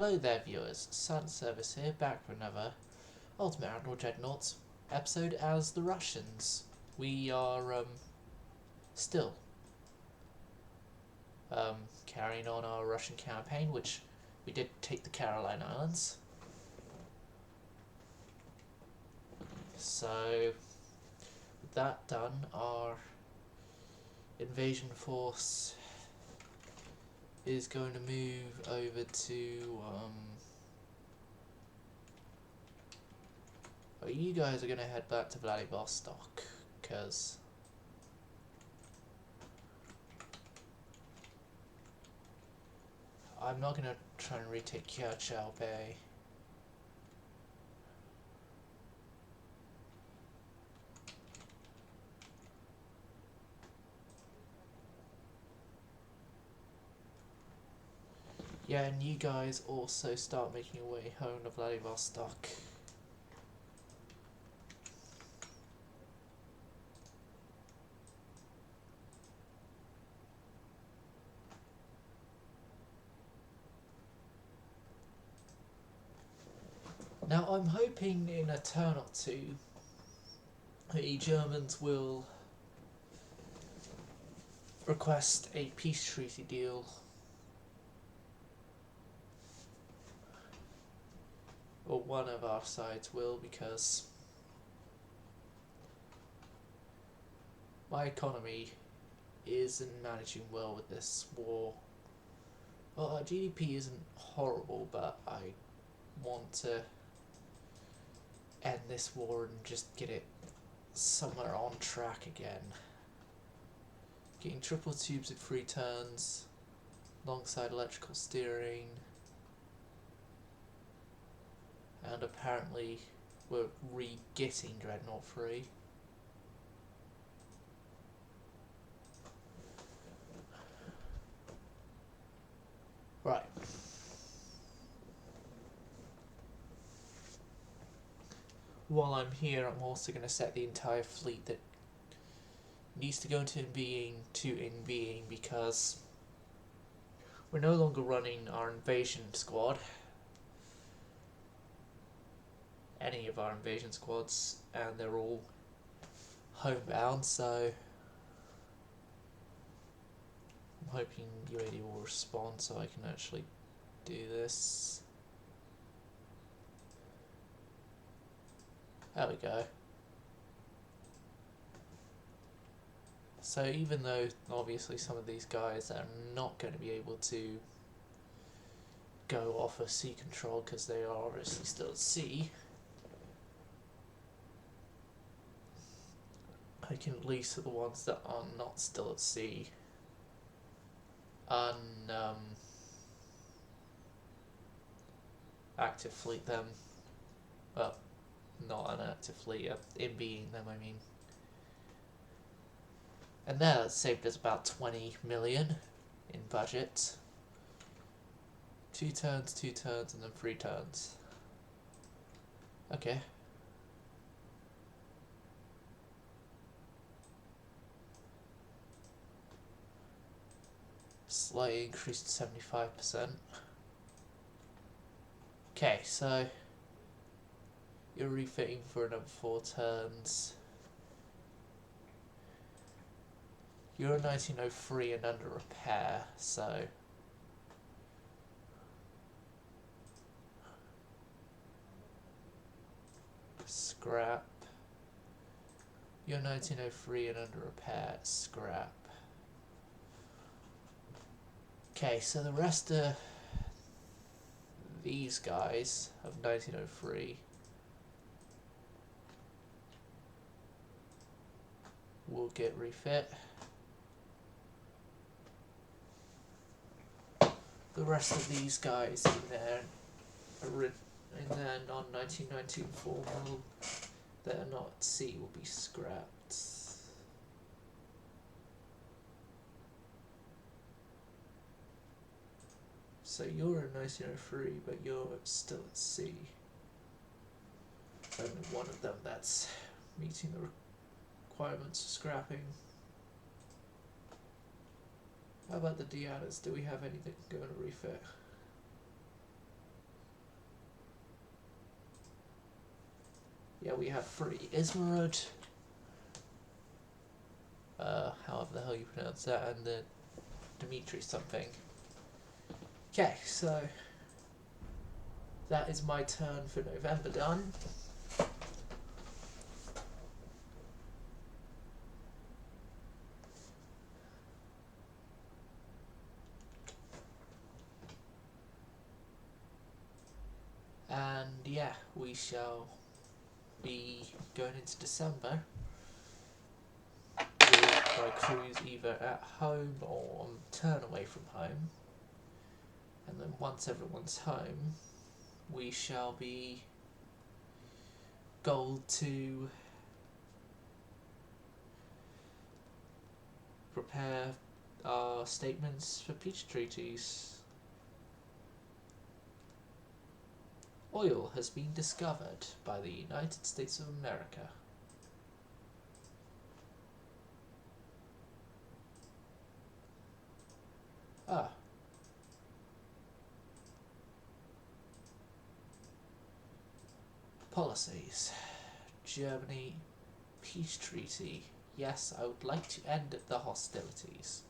Hello there viewers, Sun Service here, back for another admiral dreadnoughts episode as the Russians. We are still carrying on our Russian campaign, which we did take the Caroline Islands. So with that done, our invasion force is going to move over to well, you guys are going to head back to Vladivostok, because I'm not going to try and retake Kiachao Bay. Yeah, and you guys also start making your way home to Vladivostok. Now I'm hoping in a turn or two the Germans will request a peace treaty deal, or one of our sides will, because my economy isn't managing well with this war. Well, our GDP isn't horrible, but I want to end this war and just get it somewhere on track again. Getting triple tubes at 3 turns, alongside electrical steering, and apparently we're re-getting Dreadnought 3. Right. While I'm here, I'm also going to set the entire fleet that needs to go into in being, because we're no longer running our invasion squad, any of our invasion squads, and they're all homebound, so I'm hoping UAD will respond so I can actually do this. There we go. So even though obviously some of these guys are not going to be able to go off of sea control because they are obviously still at sea, I can at least for the ones that are not still at sea active fleet them. Well, not unactive fleet, in being them I mean. And that saved us about 20 million in budget. 2 turns, and then 3 turns. Okay. Slightly increased to 75%. Okay, so you're refitting for another 4 turns. You're 1903 and under repair, so scrap. You're 1903 and under repair, scrap. Okay, so the rest of these guys of 1903 will get refit. The rest of these guys in their non-1992 form that are not at sea will be scrapped. So you're in 1903, but you're still at sea. Only one of them that's meeting the requirements for scrapping. How about the Dianas? Do we have any that can go and refit? Yeah, we have 3 Ismarud, however the hell you pronounce that, and the Dimitri something. Okay, so that is my turn for November done. And yeah, we shall be going into December with my crews either at home or on turn away from home. And then once everyone's home, we shall be gold to prepare our statements for peace treaties. Oil has been discovered by the United States of America. Ah. Policies. Germany peace treaty. Yes, I would like to end the hostilities.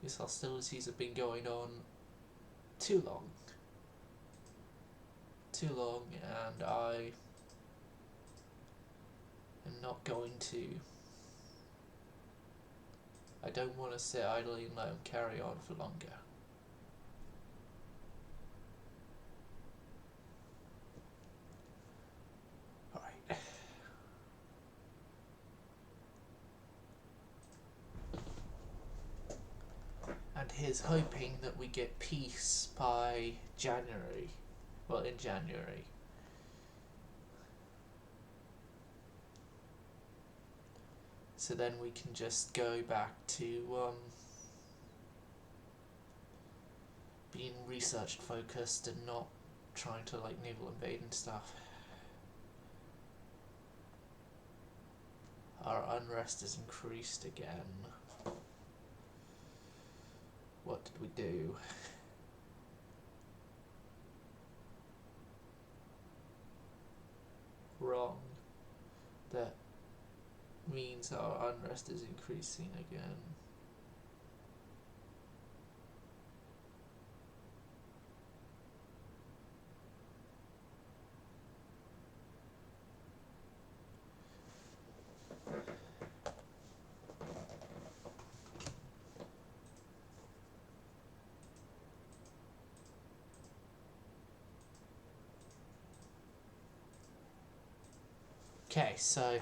These hostilities have been going on too long. Too long, and I am not going to. I don't want to sit idly and let them carry on for longer. Alright. And here's hoping that we get peace by January. Well, in January. So then we can just go back to being research focused and not trying to like naval invade and stuff. Our unrest has increased again. What did we do? Wrong. That means our unrest is increasing again. Okay, so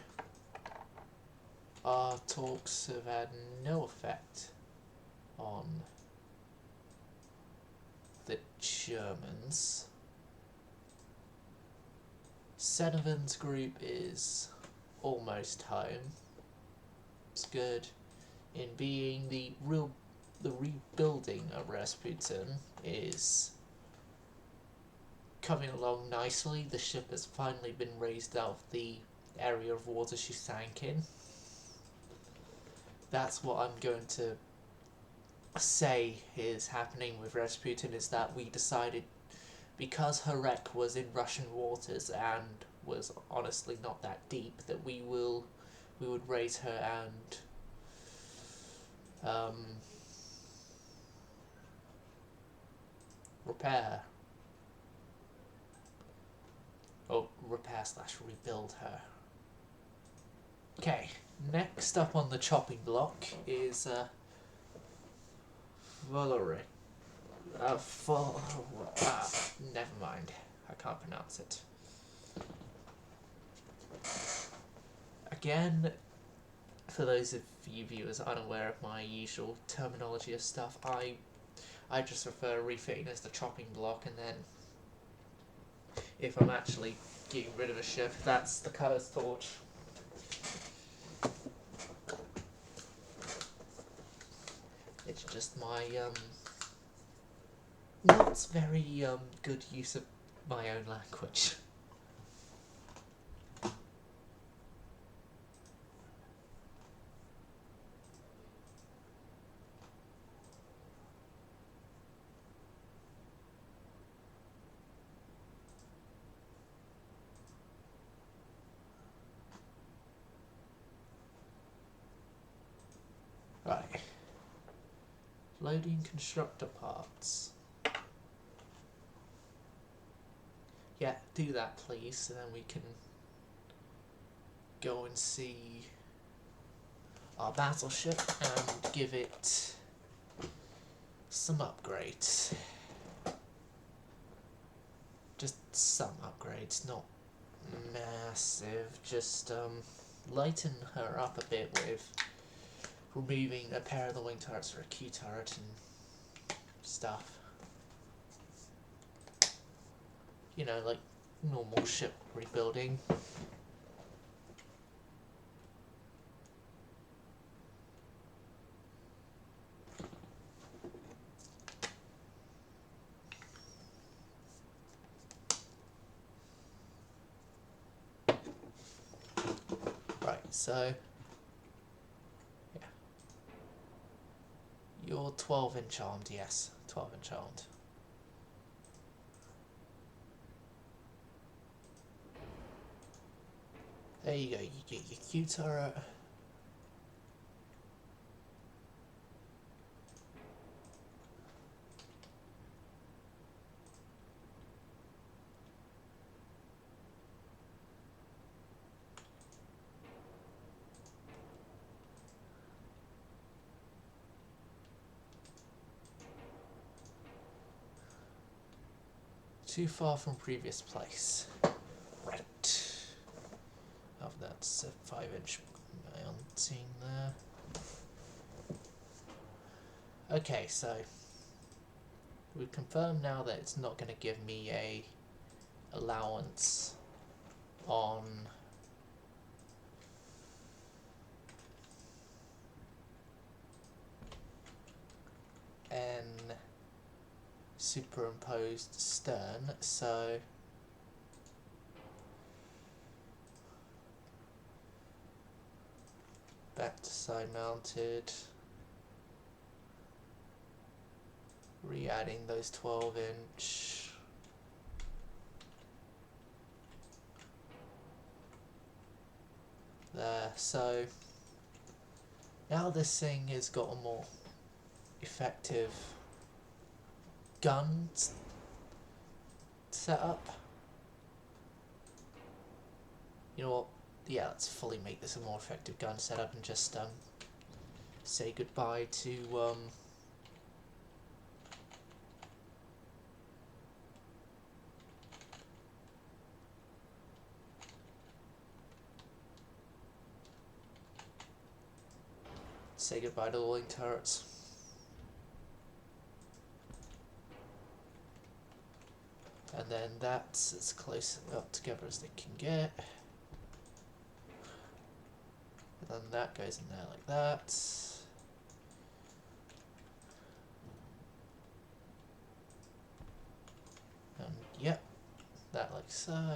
our talks have had no effect on the Germans. Senovan's group is almost home. It's good. In being the rebuilding of Rasputin is coming along nicely. The ship has finally been raised out of the area of water she sank in. That's what I'm going to say is happening with Rasputin, is that we decided, because her wreck was in Russian waters and was honestly not that deep, that we would raise her and repair, or repair/rebuild her. Okay, next up on the chopping block is Valerie. Never mind. I can't pronounce it. Again, for those of you viewers unaware of my usual terminology of stuff, I just refer to refitting as the chopping block, and then if I'm actually getting rid of a ship, that's the cutter's torch. It's just my not very good use of my own language. Right. Loading constructor parts. Yeah, do that please, so then we can go and see our battleship and give it some upgrades. Just some upgrades, not massive, just lighten her up a bit with removing a pair of the wing turrets for a Q turret and stuff. You know, like normal ship rebuilding. Right, so yeah. You're 12 inch armed, yes. 12 inch armed. There you go, you get your Q turret. Too far from previous place. Right. Oh, that's a 5 inch mounting there. Okay, so we confirm now that it's not going to give me a allowance on an superimposed stern, so back to side mounted, re-adding those 12 inch. There, so now this thing has got a more effective gun setup. You know what? Yeah, let's fully make this a more effective gun setup and just say goodbye to the wing turrets. And then that's as close up together as they can get. And then that goes in there like that. And yep, that like so.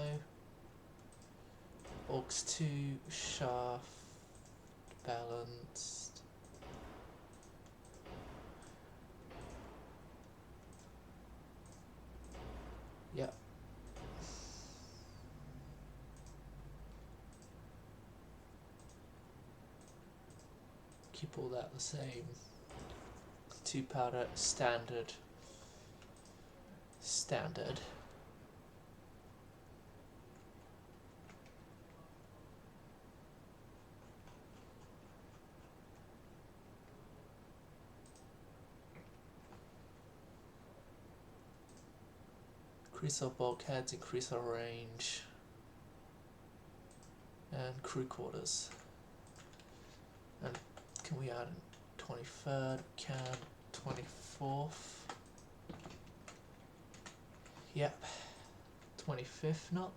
Aux 2 shaft balanced. Yep. Keep all that the same. 2 powder standard. Increase our bulkheads, increase our range, and crew quarters. And can we add 23rd? Can 24th? Yep. 25th knot?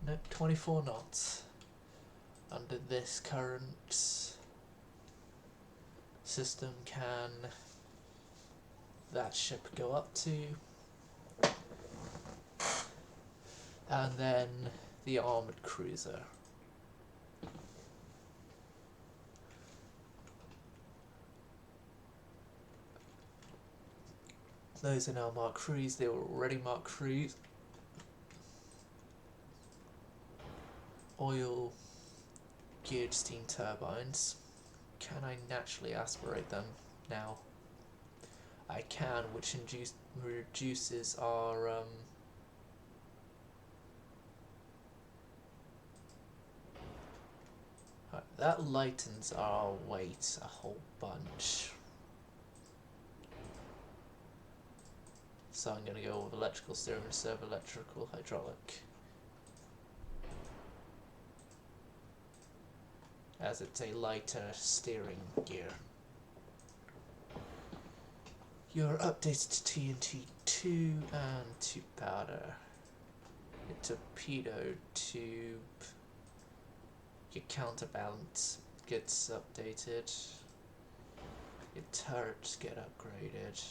Nope, 24 knots. Under this current system, can that ship go up to? And then the armoured cruiser. Those are now marked crews. They were already marked crews. Oil, geared steam turbines. Can I naturally aspirate them now? I can, which reduces our that lightens our weight a whole bunch. So I'm going to go with electrical steering instead of electrical hydraulic, as it's a lighter steering gear. You're updated to TNT-2 and to powder. Your torpedo tube, your counterbalance gets updated. Your turrets get upgraded.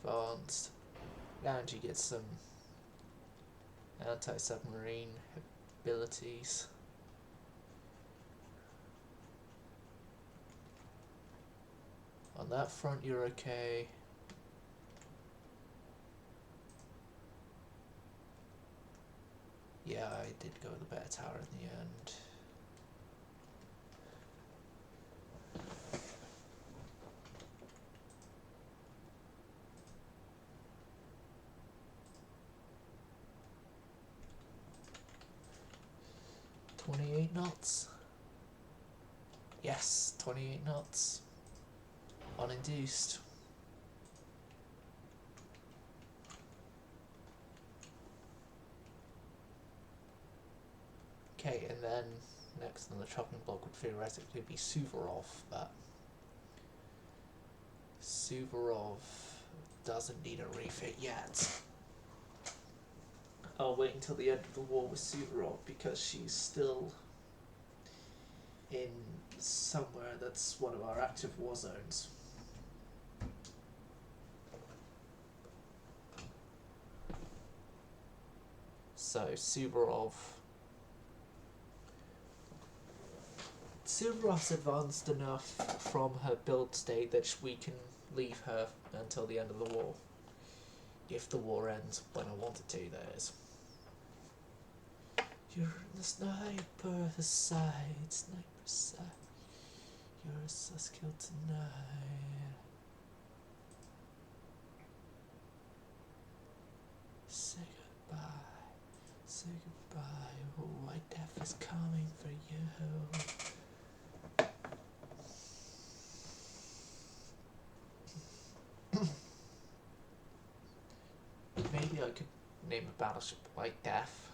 Advanced. And you get some anti-submarine abilities. On that front you're okay. Yeah, I did go with the better tower in the end. "28 knots. Yes, 28 knots. Uninduced. Okay, and then next on the chopping block would theoretically be Suvorov, but Suvorov doesn't need a refit yet. I'll wait until the end of the war with Suvorov because she's still in somewhere that's one of our active war zones. So Suvorov's advanced enough from her build state that we can leave her until the end of the war. If the war ends when I want it to, that is. You're the sniper side. You're a sus kill tonight. Say goodbye. Say goodbye. Oh, white death is coming for you. Maybe I could name a battleship White Death,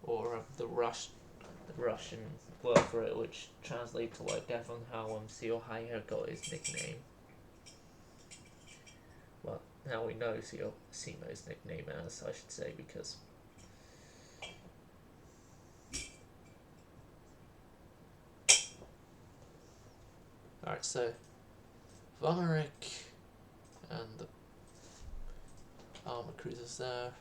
or the Russian word for it, which translates to White Death, on how Seo Haier got his nickname. Well, now we know Simo's nickname as, I should say, because alright, so Vonnerik and the armor cruisers there.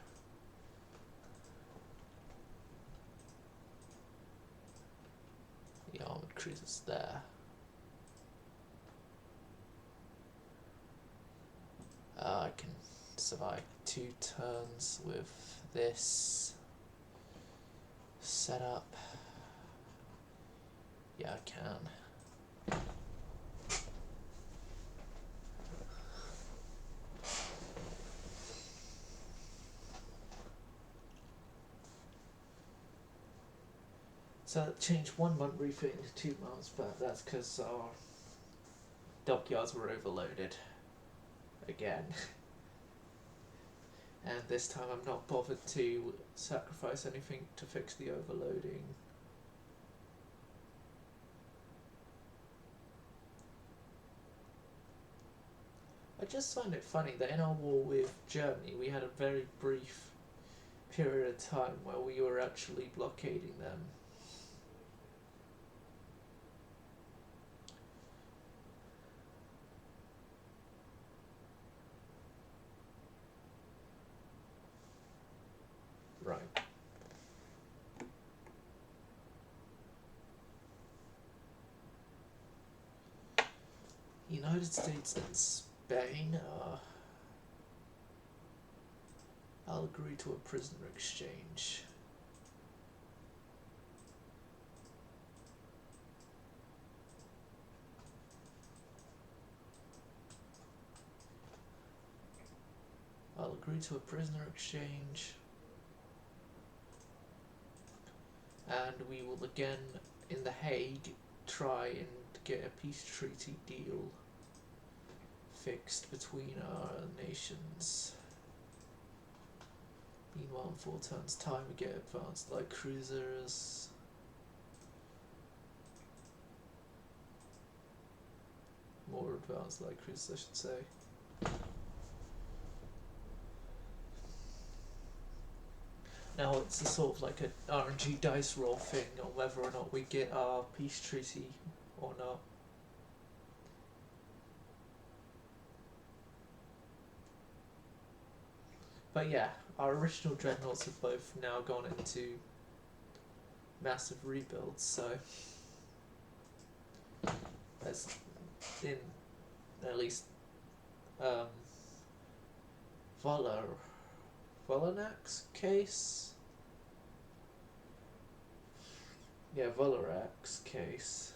The armored cruisers there. I can survive 2 turns with this setup. Yeah, I can. So that changed 1 month refit into 2 months, but that's because our dockyards were overloaded again. And this time I'm not bothered to sacrifice anything to fix the overloading. I just find it funny that in our war with Germany we had a very brief period of time where we were actually blockading them. Right. United States and Spain are I'll agree to a prisoner exchange. I'll agree to a prisoner exchange. And we will again, in The Hague, try and get a peace treaty deal fixed between our nations. Meanwhile, in 4 turns' time, we get advanced light cruisers. More advanced light cruisers, I should say. Now it's a sort of like an RNG dice roll thing on whether or not we get our peace treaty or not. But yeah, our original dreadnoughts have both now gone into massive rebuilds, so as in at least Volanak's case. Yeah, Volarak's case.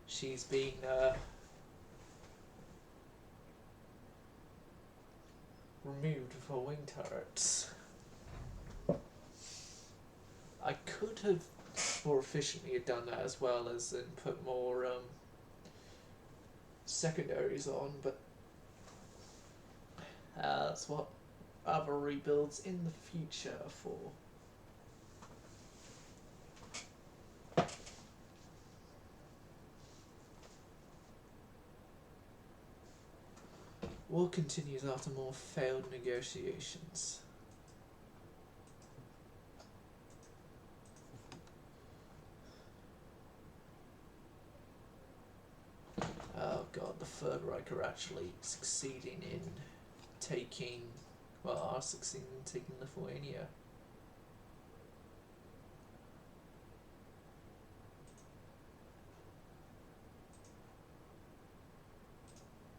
She's been removed for wing turrets. I could have more efficiently done that as well as put more secondaries on, but that's what other rebuilds in the future are for. War continues after more failed negotiations. Oh god, the Third Reich are actually succeeding in taking, well, are succeeding in taking Lithuania.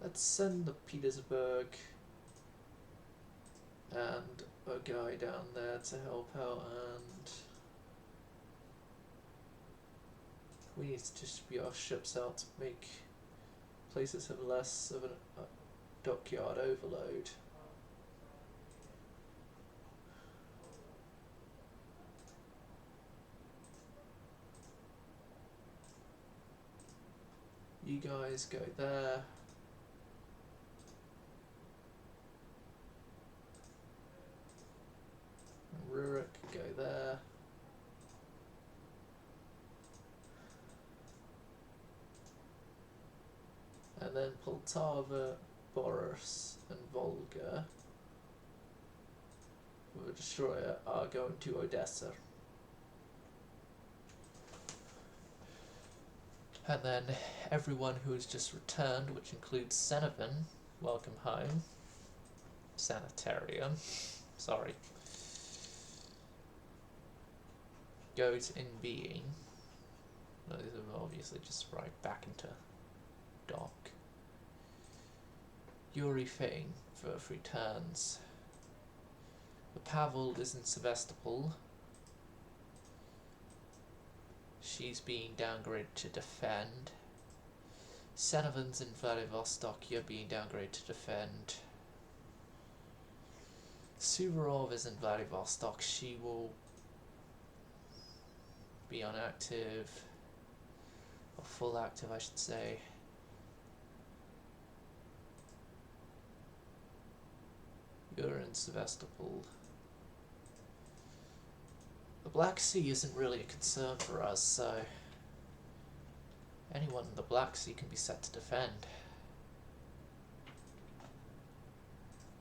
Let's send the Petersburg and a guy down there to help out, and we need to distribute our ships out to make places have less of a dockyard overload. You guys go there. Rurik, go there. And then Poltava, Boris, and Volga with a destroyer are going to Odessa. And then everyone who has just returned, which includes Senevan, welcome home. Sanitarium, sorry. Goes in being. No, these are obviously just right back into dock. Yuri fitting for 3 turns. The Pavel is in Sevastopol. She's being downgraded to defend. Senovan's in Vladivostok. You're being downgraded to defend. Suvorov is in Vladivostok. She will be on active, or full active I should say. You're in Sevastopol. The Black Sea isn't really a concern for us, so anyone in the Black Sea can be set to defend.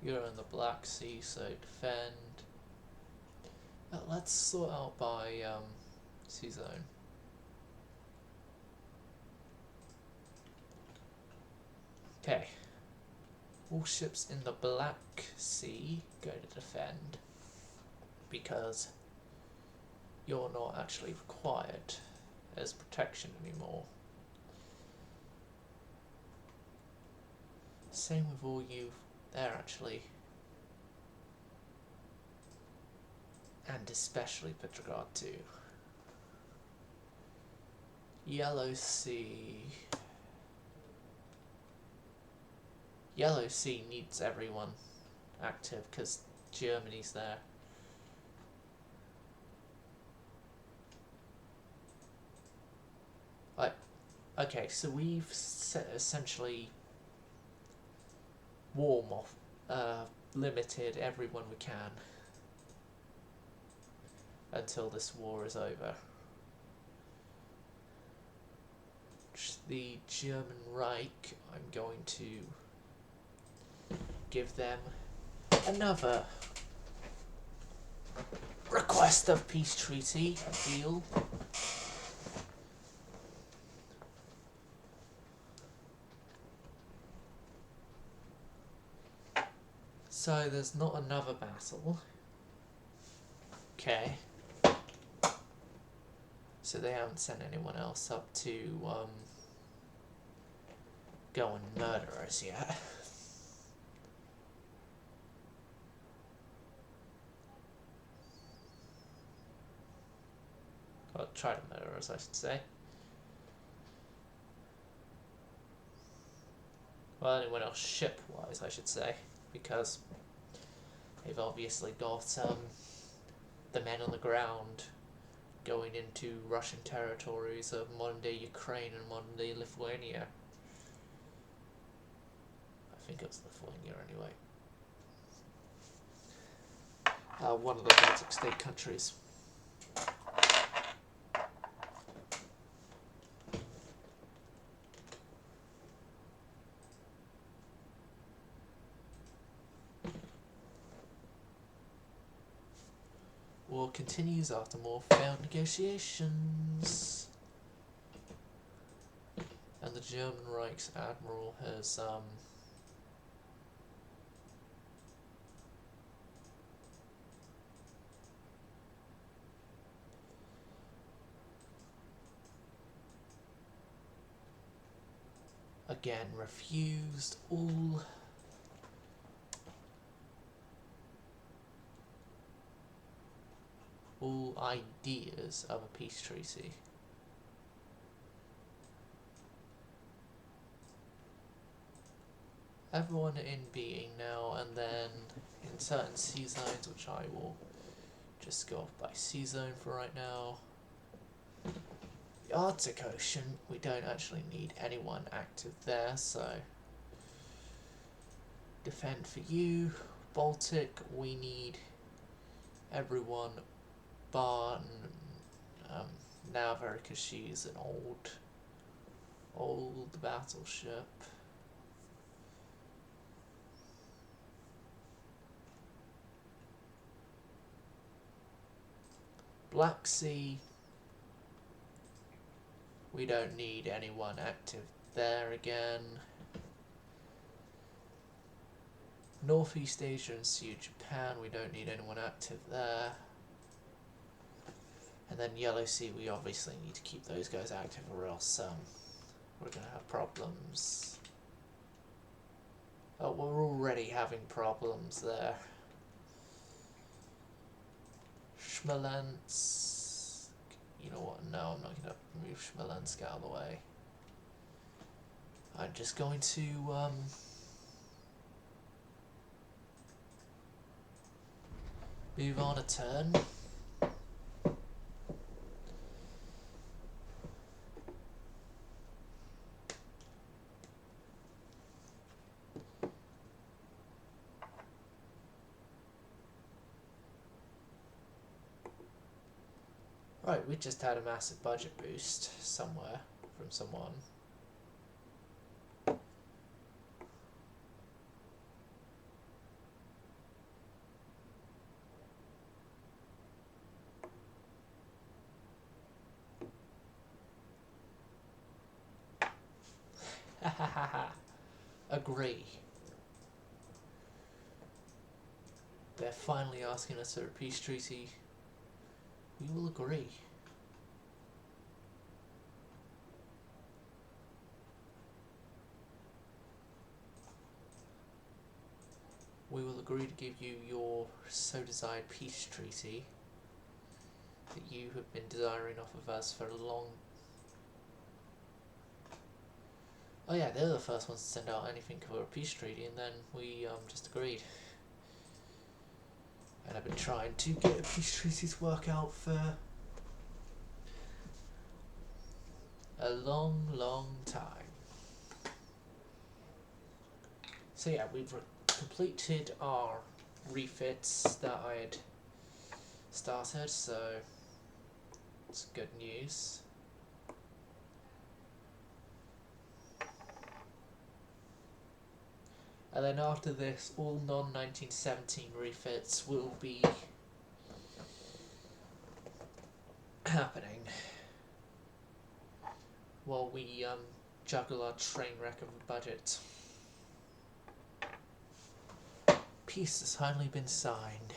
You're in the Black Sea, so defend. Let's sort out by sea zone. Okay. All ships in the Black Sea go to defend because you're not actually required as protection anymore. Same with all you there actually. and especially Petrograd too. Yellow Sea. Yellow Sea needs everyone active because Germany's there. Okay, so we've essentially limited everyone we can until this war is over. The German Reich, I'm going to give them another request of peace treaty deal. So there's not another battle. Okay. So they haven't sent anyone else up to go and murder us yet. Or try to murder us, I should say. Well, anyone else ship-wise, I should say, because they've obviously got the men on the ground going into Russian territories of modern-day Ukraine and modern-day Lithuania. I think it was Lithuania anyway. One of the Baltic state countries. War continues after more failed negotiations. And the German Reich's admiral has again refused all ideas of a peace treaty. Everyone in being now, and then in certain sea zones, which I will just go off by sea zone for right now. The Arctic Ocean, we don't actually need anyone active there, so defend for you. Baltic, we need everyone bar Nava, because she's an old battleship. Black Sea, we don't need anyone active there again. Northeast Asia and Sea of Japan, we don't need anyone active there. And then Yellow Sea, we obviously need to keep those guys active or else we're going to have problems. Oh, we're already having problems there. Smolensk, you know what, no, I'm not going to move Smolensk out of the way. I'm just going to move on a turn. Right, we just had a massive budget boost somewhere from someone. Agree. They're finally asking us for a peace treaty. We will agree. We will agree to give you your so desired peace treaty that you have been desiring off of us for a long... Oh yeah, they were the first ones to send out anything for a peace treaty, and then we just agreed. And I've been trying to get a peace treaty to work out for a long, long time. So yeah, we've completed our refits that I had started, so it's good news. And then after this, all non-1917 refits will be happening while we juggle our train wreck of a budget. Peace has finally been signed.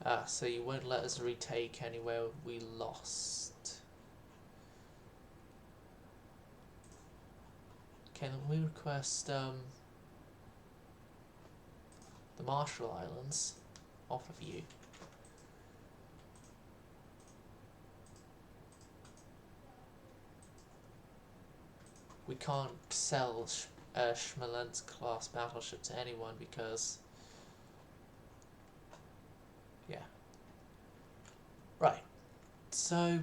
Ah, so you won't let us retake anywhere we lost. Can we request the Marshall Islands off of you? We can't sell Smolensk class battleship to anyone because... yeah. Right. So,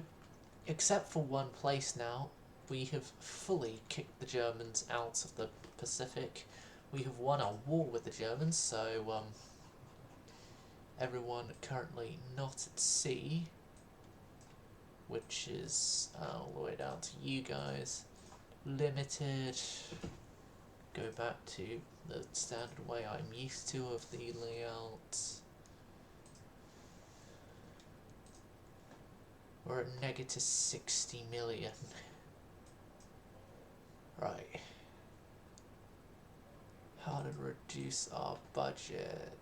except for one place now, we have fully kicked the Germans out of the Pacific. We have won our war with the Germans, so everyone currently not at sea, which is all the way down to you guys. Limited. Go back to the standard way I'm used to of the layout. We're at negative 60 million. Right. How to reduce our budget.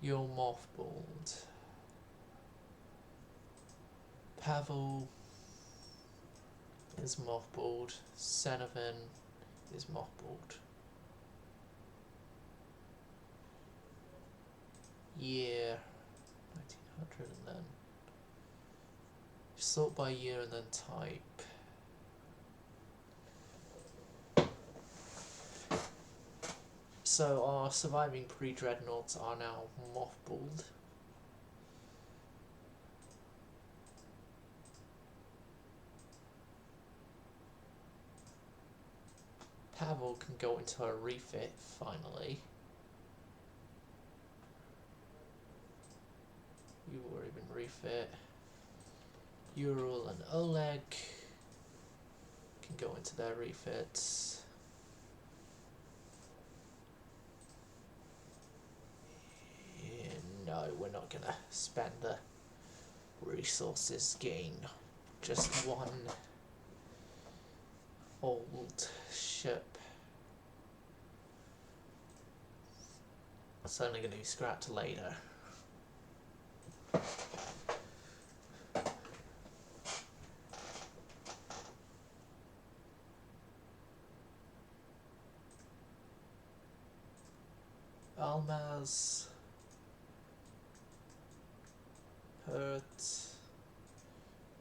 You're mothballed. Pavel is mothballed. Senovin is mothballed. Year 1900, and then sort by year and then type. So our surviving pre-dreadnoughts are now mothballed. Pavel can go into a refit finally. You've already been refit. Ural and Oleg can go into their refits. No, we're not gonna spend the resources gain just one old ship. It's only going to be scrapped later. Almaz, Hurt,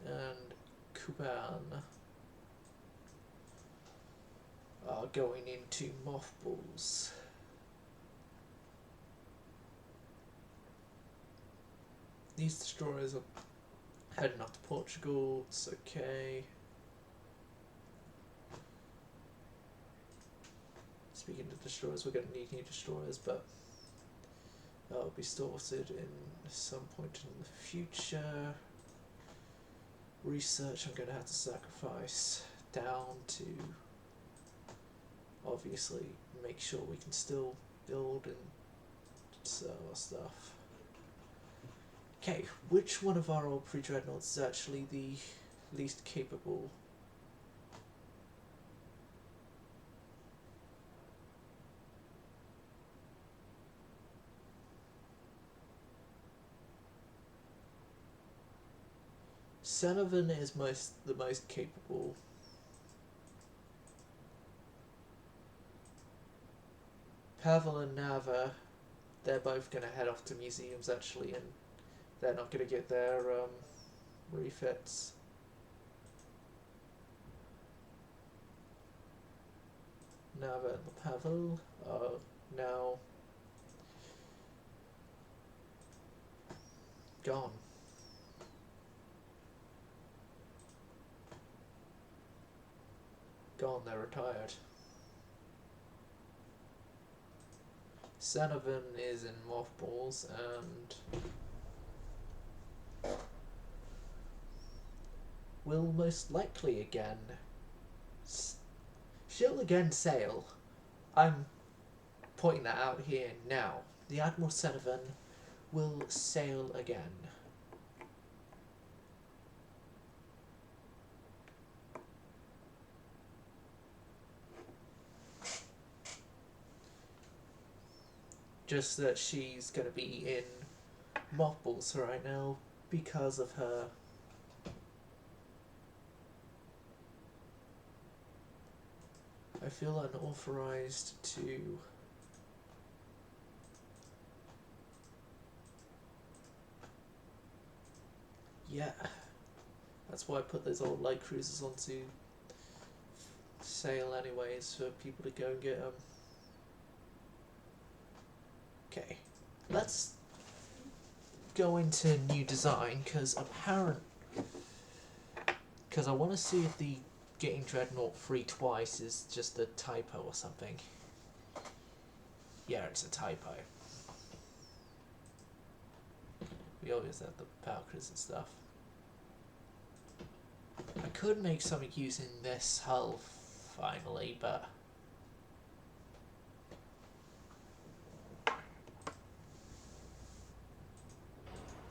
and Kuban are going into mothballs. These destroyers are heading off to Portugal, it's okay. Speaking of destroyers, we're going to need new destroyers, but that'll be sorted in some point in the future. Research I'm going to have to sacrifice down to obviously make sure we can still build and sell our stuff. Okay, which one of our old pre-dreadnoughts is actually the least capable? Cenobin is the most capable. Pavel and Nava, they're both going to head off to museums actually, and they're not going to get their refits. Nava and Pavel are now gone. Gone, they're retired. Cenobin is in mothballs and will most likely again. She'll again sail. I'm pointing that out here now. The Admiral Cenobin will sail again. Just that she's going to be in mothballs right now because of her I feel unauthorized to yeah, that's why I put those old light cruisers onto sale anyways, for people to go and get them. Okay, let's go into new design, because I want to see if the getting Dreadnought free twice is just a typo or something. Yeah, it's a typo. We always have the power cruisers and stuff. I could make something using this hull finally, but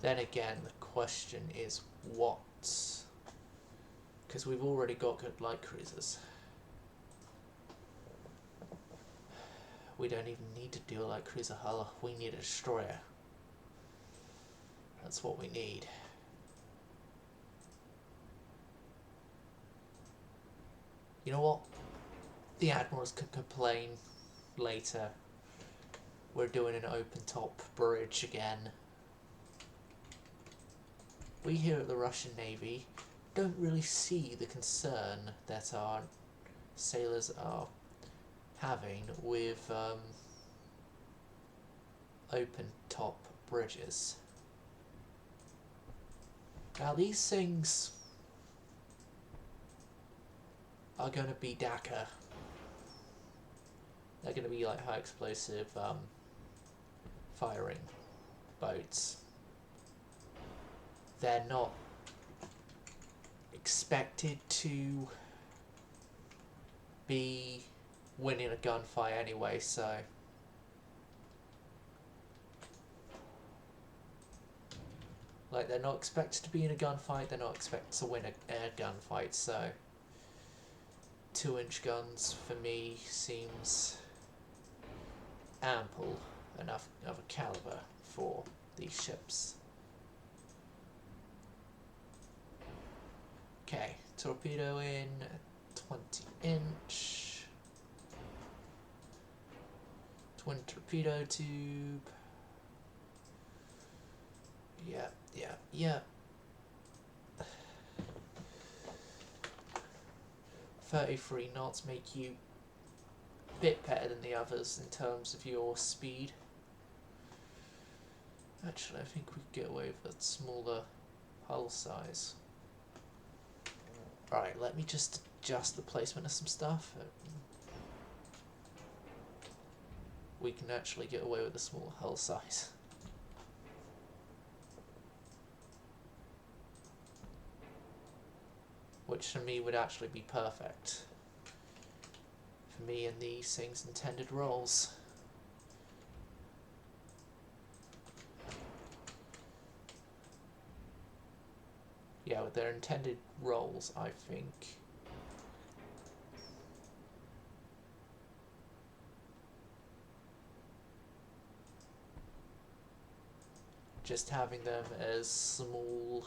then again the question is what? Because we've already got good light cruisers. We don't even need to do a light cruiser hull, we need a destroyer. That's what we need. You know what? The admirals can complain later. We're doing an open top bridge again. We here at the Russian Navy don't really see the concern that our sailors are having with open top bridges. Now these things are going to be Dakar. They're going to be like high explosive firing boats. They're not expected to be winning a gunfight anyway, so like they're not expected to be in a gunfight, they're not expected to win a gunfight, so 2-inch guns for me seems ample enough of a caliber for these ships. Okay, torpedo in, 20-inch, twin torpedo tube. Yeah. 33 knots make you a bit better than the others in terms of your speed. Actually, I think we could get away with a smaller hull size. Alright, let me just adjust the placement of some stuff. We can actually get away with a small hull size. Which for me would actually be perfect. For me and these things' intended roles. Yeah, with their intended roles, I think. Just having them as small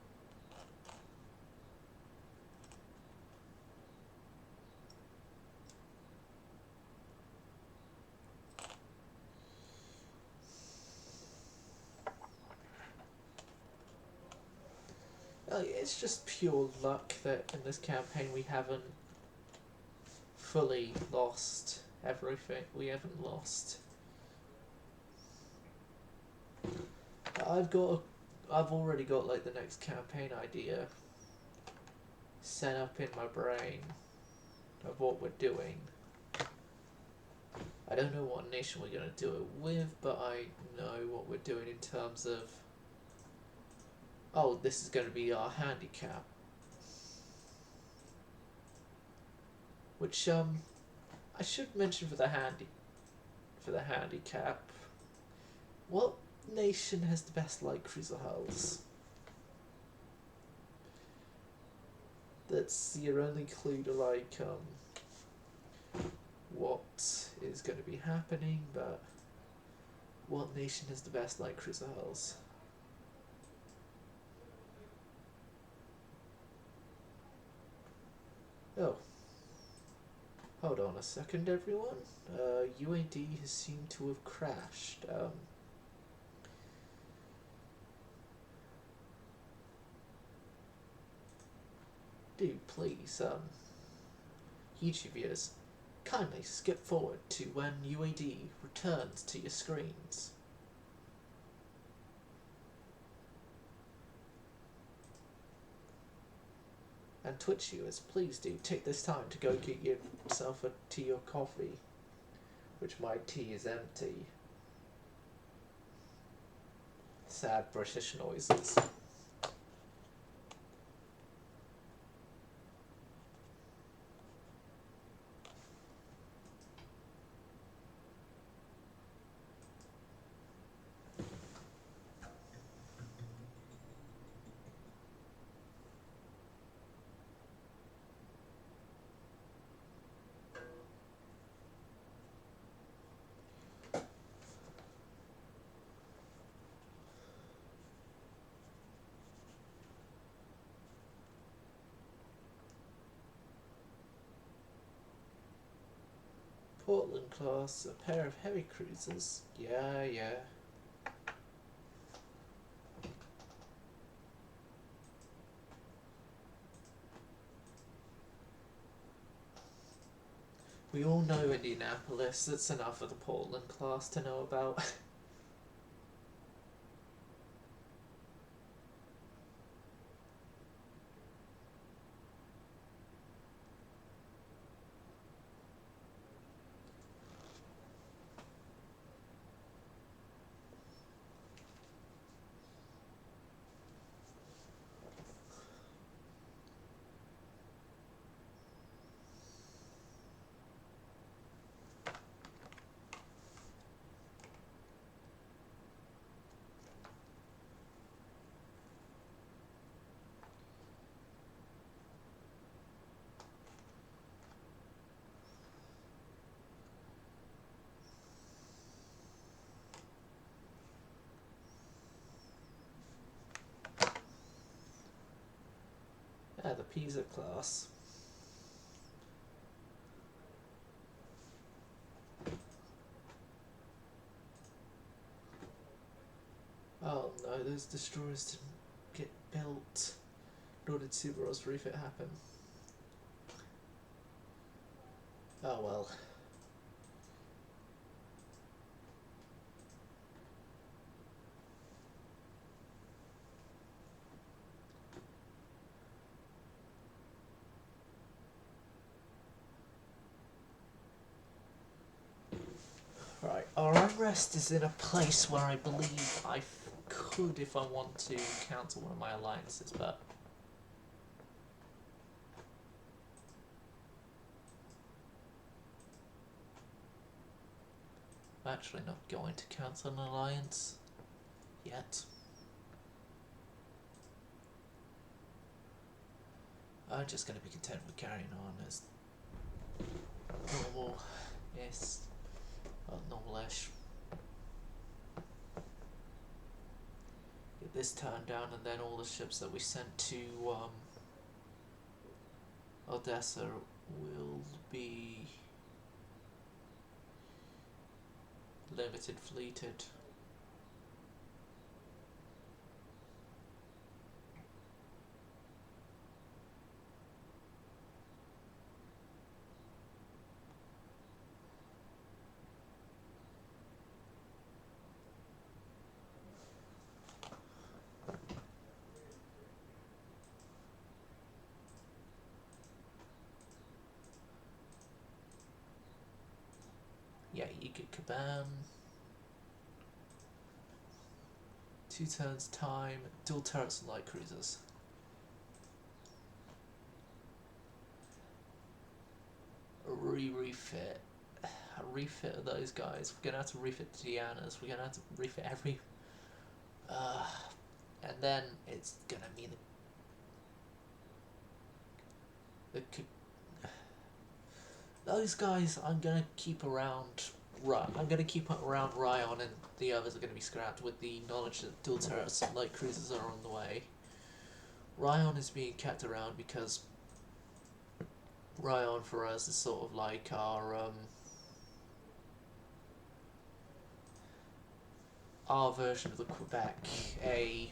It's just pure luck that in this campaign we haven't fully lost everything. We haven't lost. I've already got like the next campaign idea set up in my brain of what we're doing. I don't know what nation we're going to do it with, but I know what we're doing in terms of, oh, this is going to be our handicap. Which I should mention for the handicap. What nation has the best light cruiser hulls? That's your only clue to like what is going to be happening, but what nation has the best light cruiser hulls? Oh. Hold on a second, everyone. UAD has seemed to have crashed. Do please, YouTube viewers, kindly skip forward to when UAD returns to your screens. And Twitch viewers, please do take this time to go get yourself a tea or coffee, which my tea is empty. Sad British noises. Portland class, a pair of heavy cruisers. Yeah. We all know Indianapolis. That's enough of the Portland class to know about. The Pisa class. Oh no, those destroyers didn't get built. Nor did Subaru's refit happen. Oh well. Right, our unrest is in a place where I believe I could, if I want to, cancel one of my alliances, but I'm actually not going to cancel an alliance yet. I'm just going to be content with carrying on as normal. Yes. Normal-ish. Get this turned down, and then all the ships that we sent to Odessa will be limited fleeted. yeah, you could kabam. 2 turns time, dual turrets and light cruisers. Refit. A refit of those guys. We're gonna have to refit the Dianas. We're gonna have to refit every. And then it's gonna mean those guys I'm gonna keep around. Right, I'm gonna keep around Ryan, and the others are gonna be scrapped with the knowledge that dual turrets and light cruisers are on the way. Ryan is being kept around because Ryan for us is sort of like our version of the Quebec, a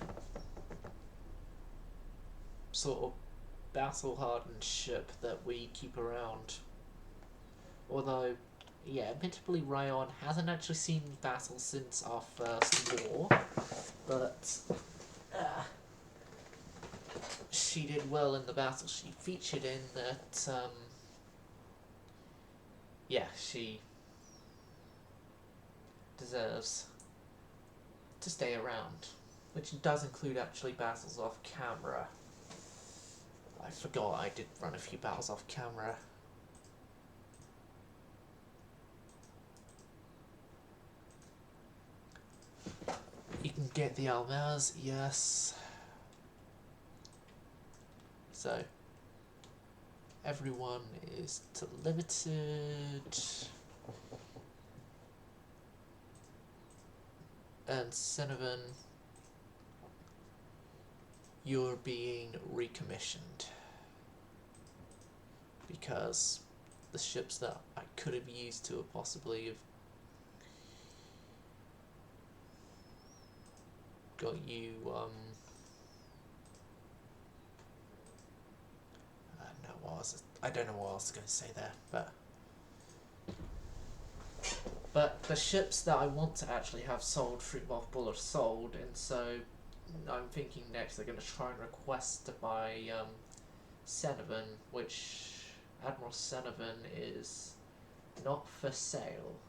sort of battle-hardened ship that we keep around. Although, yeah, admittedly Ryan hasn't actually seen battle since our first war, but she did well in the battle she featured in that, yeah, she deserves to stay around, which does include actually battles off camera. I forgot I did run a few battles off camera. You can get the Almaz, yes. So, everyone is to limited. And Cinnamon, you're being recommissioned. Because the ships that I could have used to have possibly have got you, I don't know what I was going to say there, but the ships that I want to actually have sold, Fruitmoth Bull, are sold, and so I'm thinking next they're going to try and request to buy Cenovan, which Admiral Cenovan is not for sale.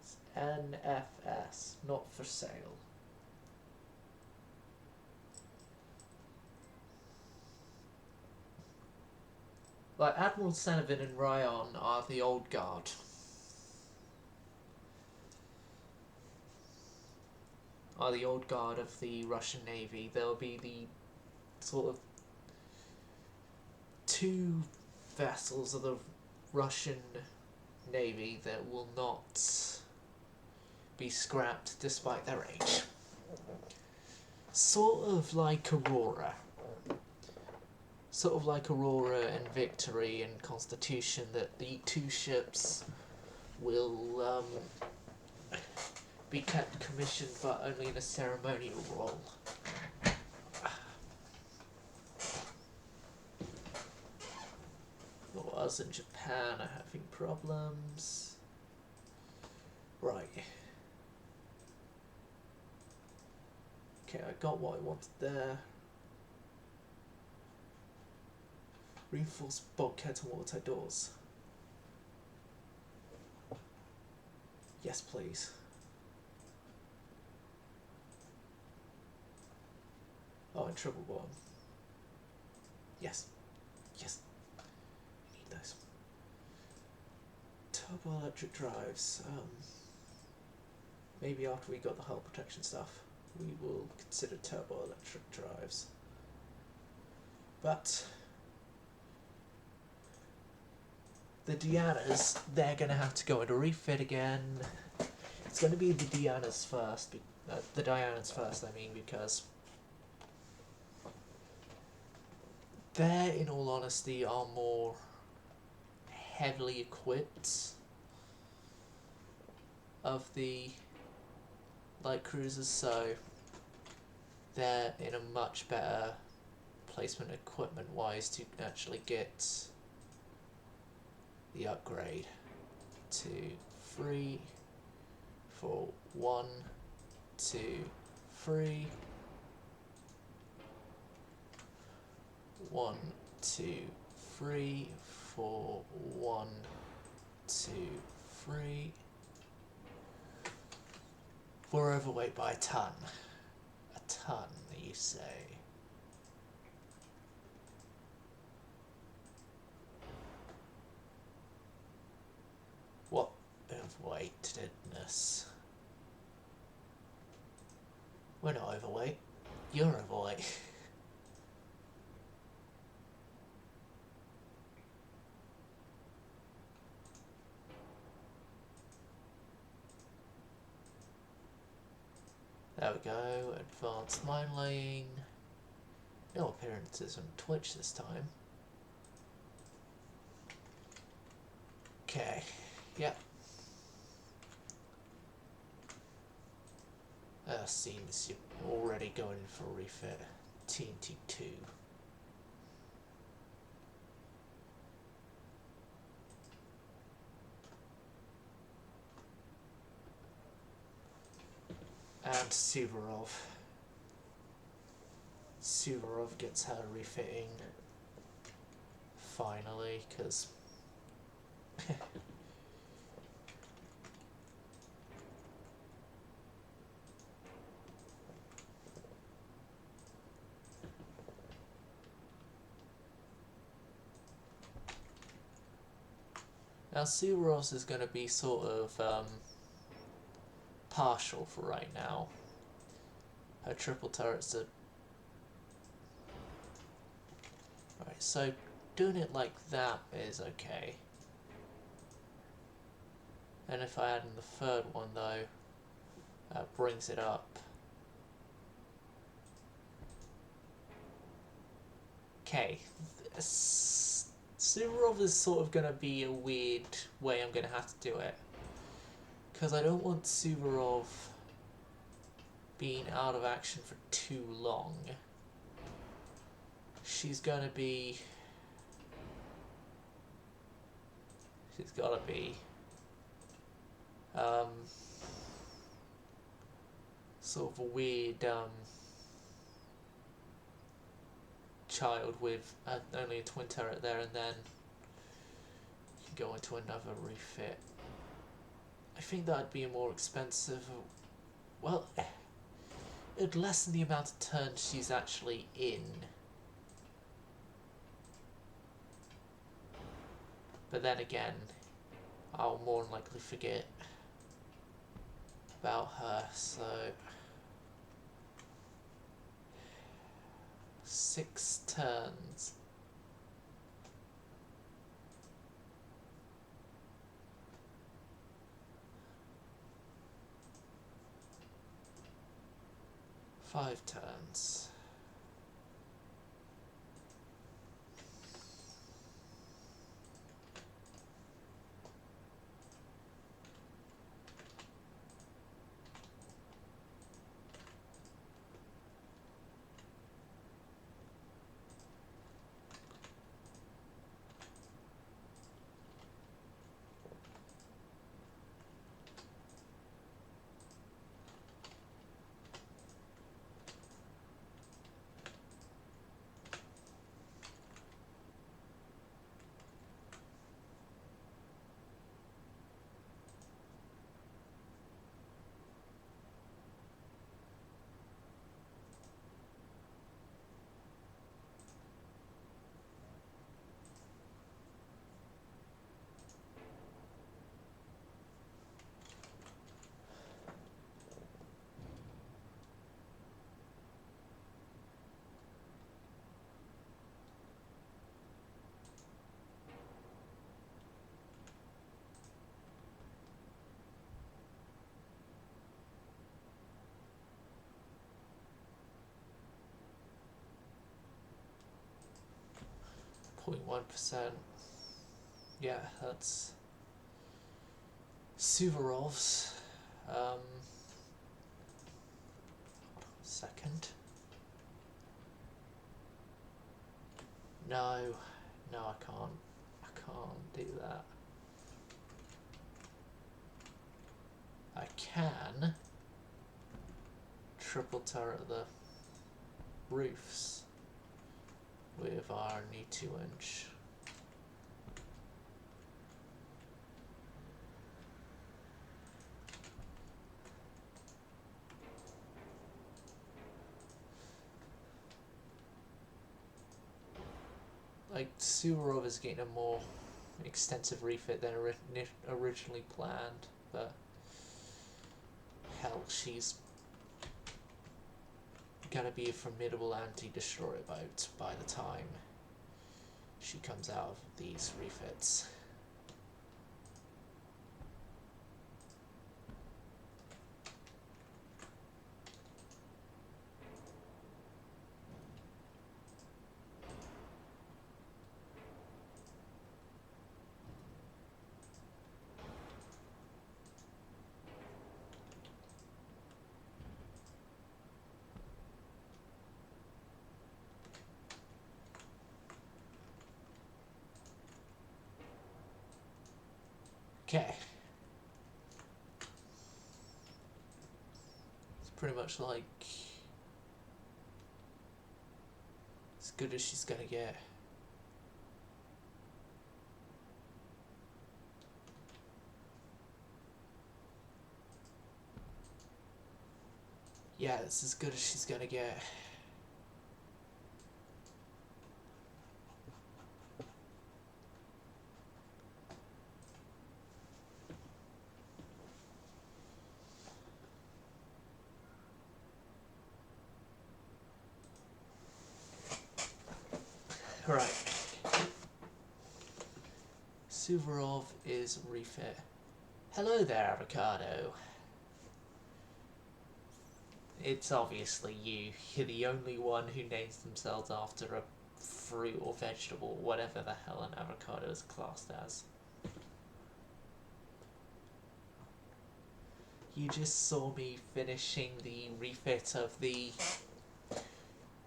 It's NFS, not for sale. Like, Admiral Cenovan and Ryan are the old guard. Are the old guard of the Russian Navy. They'll be the sort of 2 vessels of the Russian Navy that will not be scrapped despite their age. Sort of like Aurora. Sort of like Aurora and Victory and Constitution, that the 2 ships will be kept commissioned but only in a ceremonial role. Us in Japan are having problems. Right. Okay, I got what I wanted there. Reinforced bulkheads and watertight doors. Yes, please. Oh, and triple bottom. Yes. Yes. We need those. Turbo electric drives. Maybe after we got the hull protection stuff, we will consider turbo electric drives. But the Dianas, they're going to have to go into refit again. It's going to be the Dianas first, the Dianas first, I mean, because they, in all honesty, are more heavily equipped of the light cruisers, so they're in a much better placement equipment-wise to actually get the upgrade to 3, 4, 1, 2, 3, 1, 2, 3, for 1, 2, 3. We're overweight by a ton. A ton, you say? What overweightedness? We're not overweight. You're overweight. There we go, advanced mine laying. No appearances on Twitch this time. Okay, yep. Seems you're already going in for a refit. TNT2. And Suvorov. Suvorov gets her refitting. Finally, because... Now Suvorov's is going to be sort of partial for right now. Her triple turrets are... Right, so doing it like that is okay. And if I add in the third one though, that brings it up. Okay, Suvorov is sort of going to be a weird way I'm going to have to do it. Because I don't want Suvorov being out of action for too long. She's going to be... She's got to be... sort of a weird child with only a twin turret there, and then you can go into another refit. I think that'd be a more expensive... Well, it'd lessen the amount of turns she's actually in. But then again, I'll more than likely forget about her, so... 6 turns. Five turns. .1%. Yeah, that's Suvorov's. Second. No, I can't. I can't do that. I can triple turret the roofs with our new 2-inch. like Suvorov is getting a more extensive refit than originally planned, but hell, she's gonna be a formidable anti-destroyer boat by the time she comes out of these refits. Okay. It's pretty much like as good as she's gonna get. Yeah, it's as good as she's gonna get. Right. Suvorov is refit. Hello there, Avocado. It's obviously you. You're the only one who names themselves after a fruit or vegetable, whatever the hell an avocado is classed as. You just saw me finishing the refit of the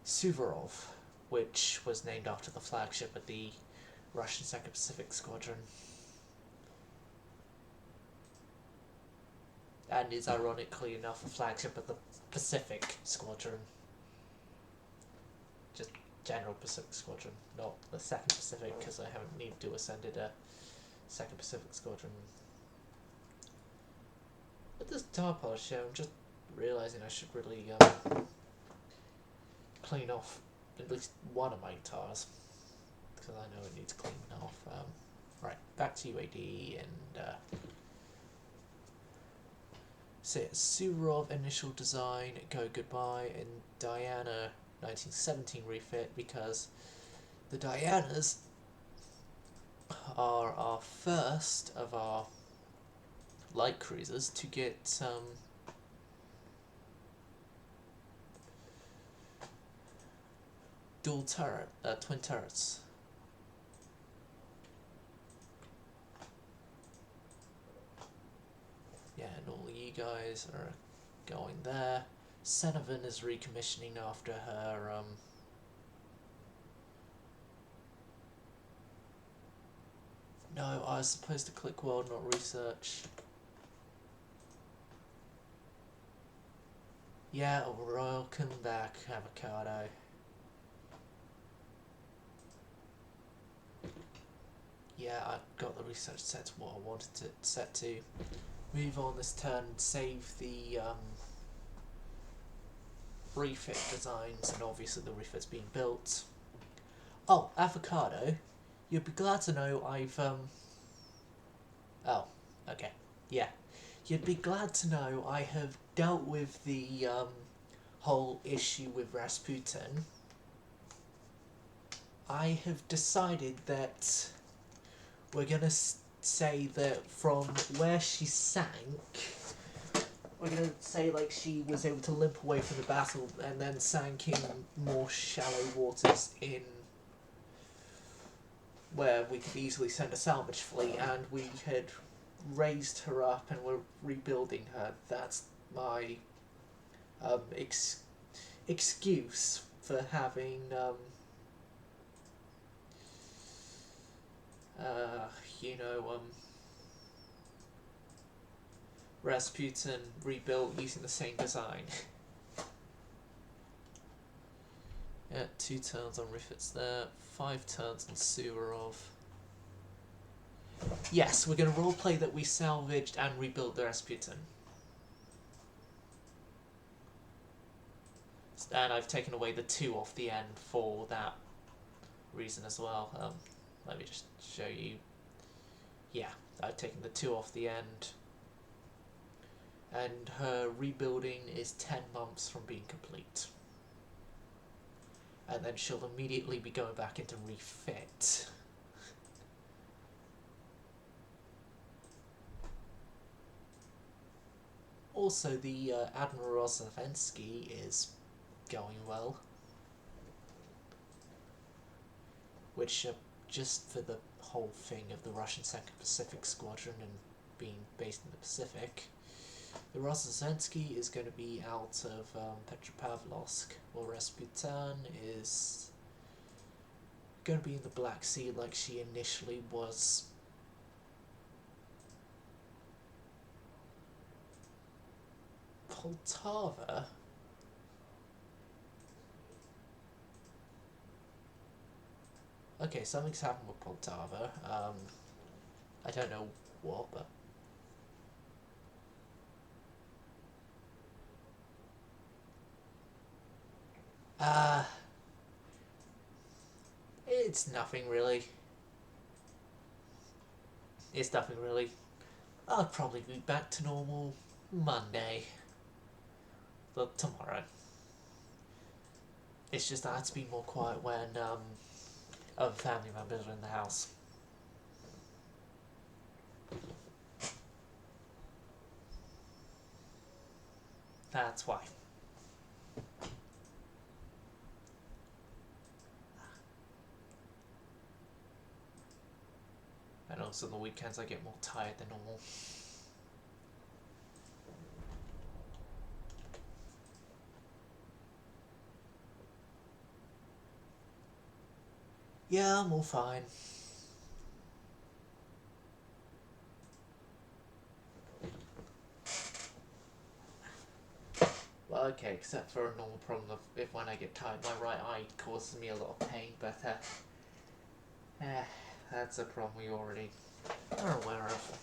Suvorov, which was named after the flagship of the Russian 2nd Pacific Squadron. And is ironically enough a flagship of the Pacific Squadron. Just general Pacific Squadron, not the 2nd Pacific, because I haven't needed to ascended a 2nd Pacific Squadron. With this tar polish here, I'm just realising I should really clean off at least one of my tars, because I know it needs cleaning off. Right, back to UAD and so Suvorov initial design, go goodbye, and Diana 1917 refit, because the Dianas are our first of our light cruisers to get dual turret, twin turrets. Yeah, and all you guys are going there. Cenovan is recommissioning after her no, I was supposed to click world, not research. Yeah, welcome back, Avocado. Yeah, I've got the research set to what I wanted it set to. Move on this turn, save the refit designs, and obviously the refit's being built. Oh, Avocado, you'd be glad to know I've oh, okay, yeah. You'd be glad to know I have dealt with the whole issue with Rasputin. I have decided that we're gonna say that from where she sank, we're gonna say like she was able to limp away from the battle and then sank in more shallow waters in where we could easily send a salvage fleet, and we had raised her up and we're rebuilding her. That's my excuse for having Rasputin rebuilt using the same design. Yeah, 2 turns on refits there, 5 turns on Suvorov. Yes, we're going to roleplay that we salvaged and rebuilt the Rasputin. And I've taken away the 2 off the end for that reason as well. Let me just show you. Yeah, I've taken the 2 off the end. And her rebuilding is 10 months from being complete. And then she'll immediately be going back into refit. Also, the Admiral Rozavensky is going well. Which, just for the whole thing of the Russian 2nd Pacific Squadron and being based in the Pacific, the Rozavensky is going to be out of Petropavlovsk, while Rasputin is going to be in the Black Sea like she initially was. Poltava? Okay, something's happened with Poltava. I don't know what, but... It's nothing really. It's nothing really. I'll probably be back to normal Monday. But tomorrow. It's just I had to be more quiet when other family members are in the house. That's why. And also the weekends I get more tired than normal. Yeah, I'm all fine. Well, okay, except for a normal problem of if when I get tired, my right eye causes me a lot of pain, but that's a problem we already are aware of.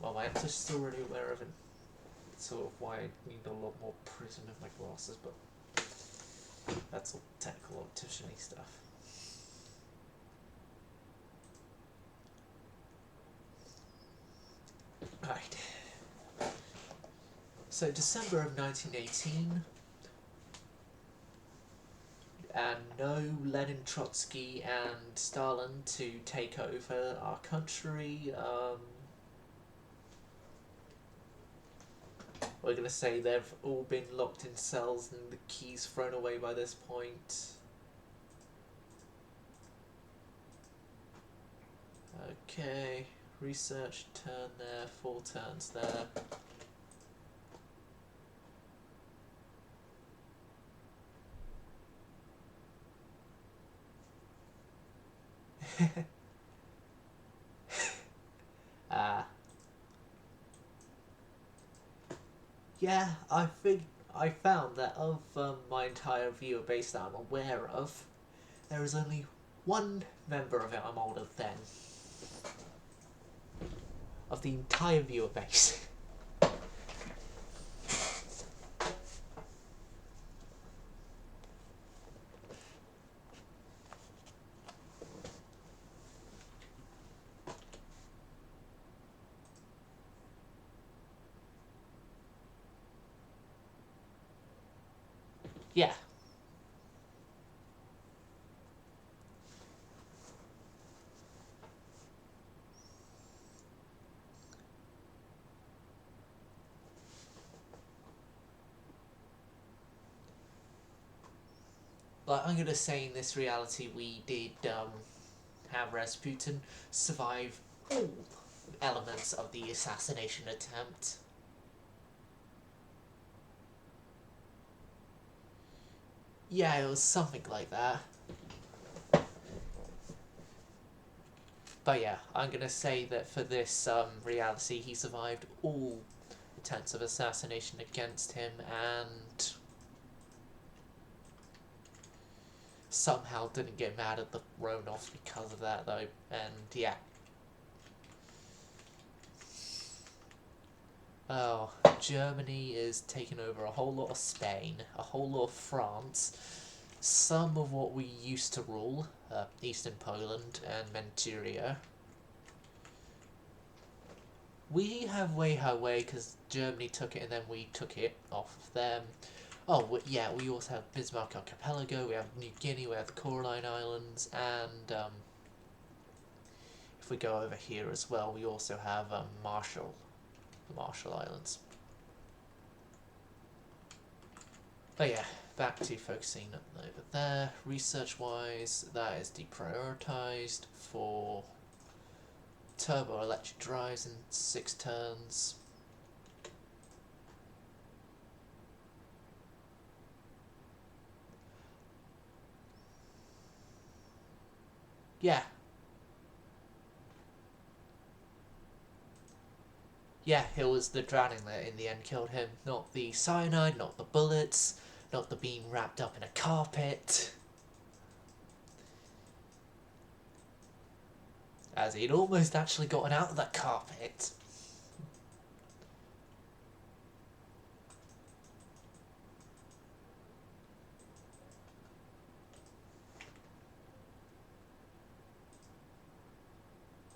Well, my optician's already aware of it. It's sort of why I need a lot more prism in my glasses, but that's all technical optician-y stuff. Right. So December of 1918, and no Lenin, Trotsky and Stalin to take over our country. We're going to say they've all been locked in cells and the keys thrown away by this point. Okay, research, turn there, 4 turns there. Yeah, I found that of my entire viewer base that I'm aware of, there is only one member of it I'm older than. Of the entire viewer base. Yeah. Like, I'm gonna say in this reality we did have Rasputin survive all elements of the assassination attempt. Yeah, it was something like that. But yeah, I'm gonna say that for this reality he survived all attempts of assassination against him and somehow didn't get mad at the Romanovs because of that though, and yeah. Oh, Germany is taking over a whole lot of Spain, a whole lot of France, some of what we used to rule, Eastern Poland and Manchuria. We have Wei because Germany took it and then we took it off of them. Oh, yeah, we also have Bismarck Archipelago, we have New Guinea, we have the Coraline Islands, and if we go over here as well, we also have the Marshall Islands. But yeah, back to focusing over there. Research-wise, that is deprioritized for turbo-electric drives in 6 turns. Yeah. Yeah, it was the drowning that in the end killed him. Not the cyanide, not the bullets, not the being wrapped up in a carpet. As he'd almost actually gotten out of that carpet.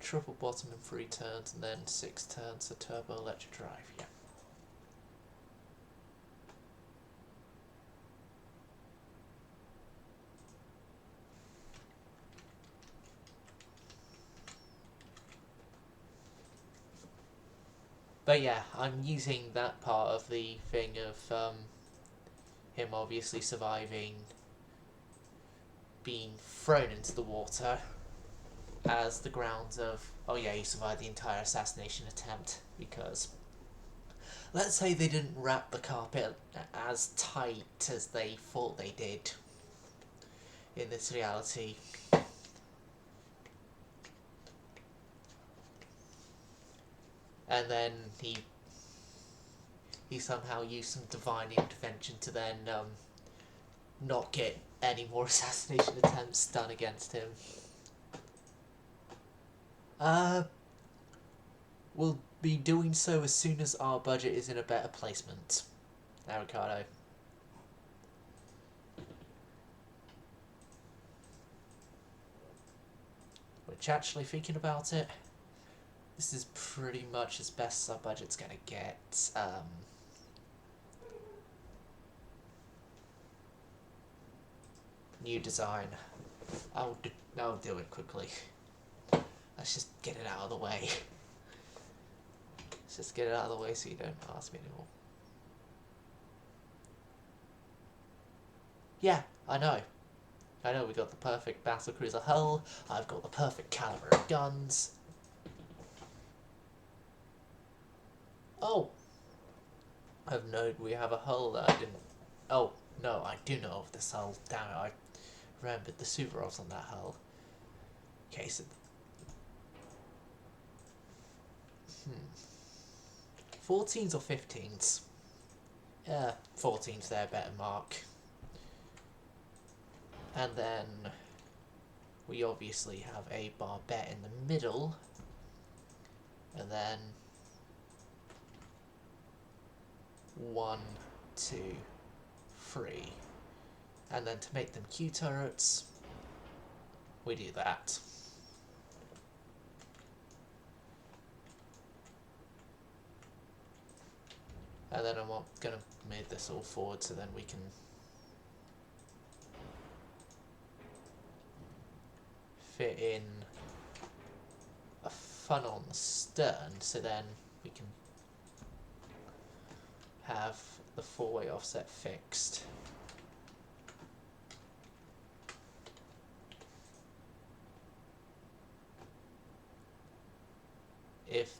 Triple bottom in 3 turns and then 6 turns of turbo electric drive, yeah. But yeah, I'm using that part of the thing of him obviously surviving being thrown into the water as the grounds of, oh yeah, he survived the entire assassination attempt, because let's say they didn't wrap the carpet as tight as they thought they did in this reality. And then he somehow used some divine intervention to then not get any more assassination attempts done against him. We'll be doing so as soon as our budget is in a better placement. Now, Ricardo. Which, actually, thinking about it, this is pretty much as best as our budget's gonna get. New design. I'll do it quickly. Let's just get it out of the way. Let's just get it out of the way so you don't ask me anymore. Yeah, I know. We got the perfect battlecruiser hull. I've got the perfect caliber of guns. Oh! I've known we have a hull that I didn't... Oh, no, I do know of this hull. Damn it, I remembered the Suvorovs on that hull. Okay, so... 14s or 15s? Yeah, 14's their better mark. And then we obviously have a barbette in the middle. And then 1, 2, 3. And then to make them Q turrets, we do that. And then I'm going to move this all forward so then we can fit in a funnel on the stern, so then we can have the 4-way offset fixed. If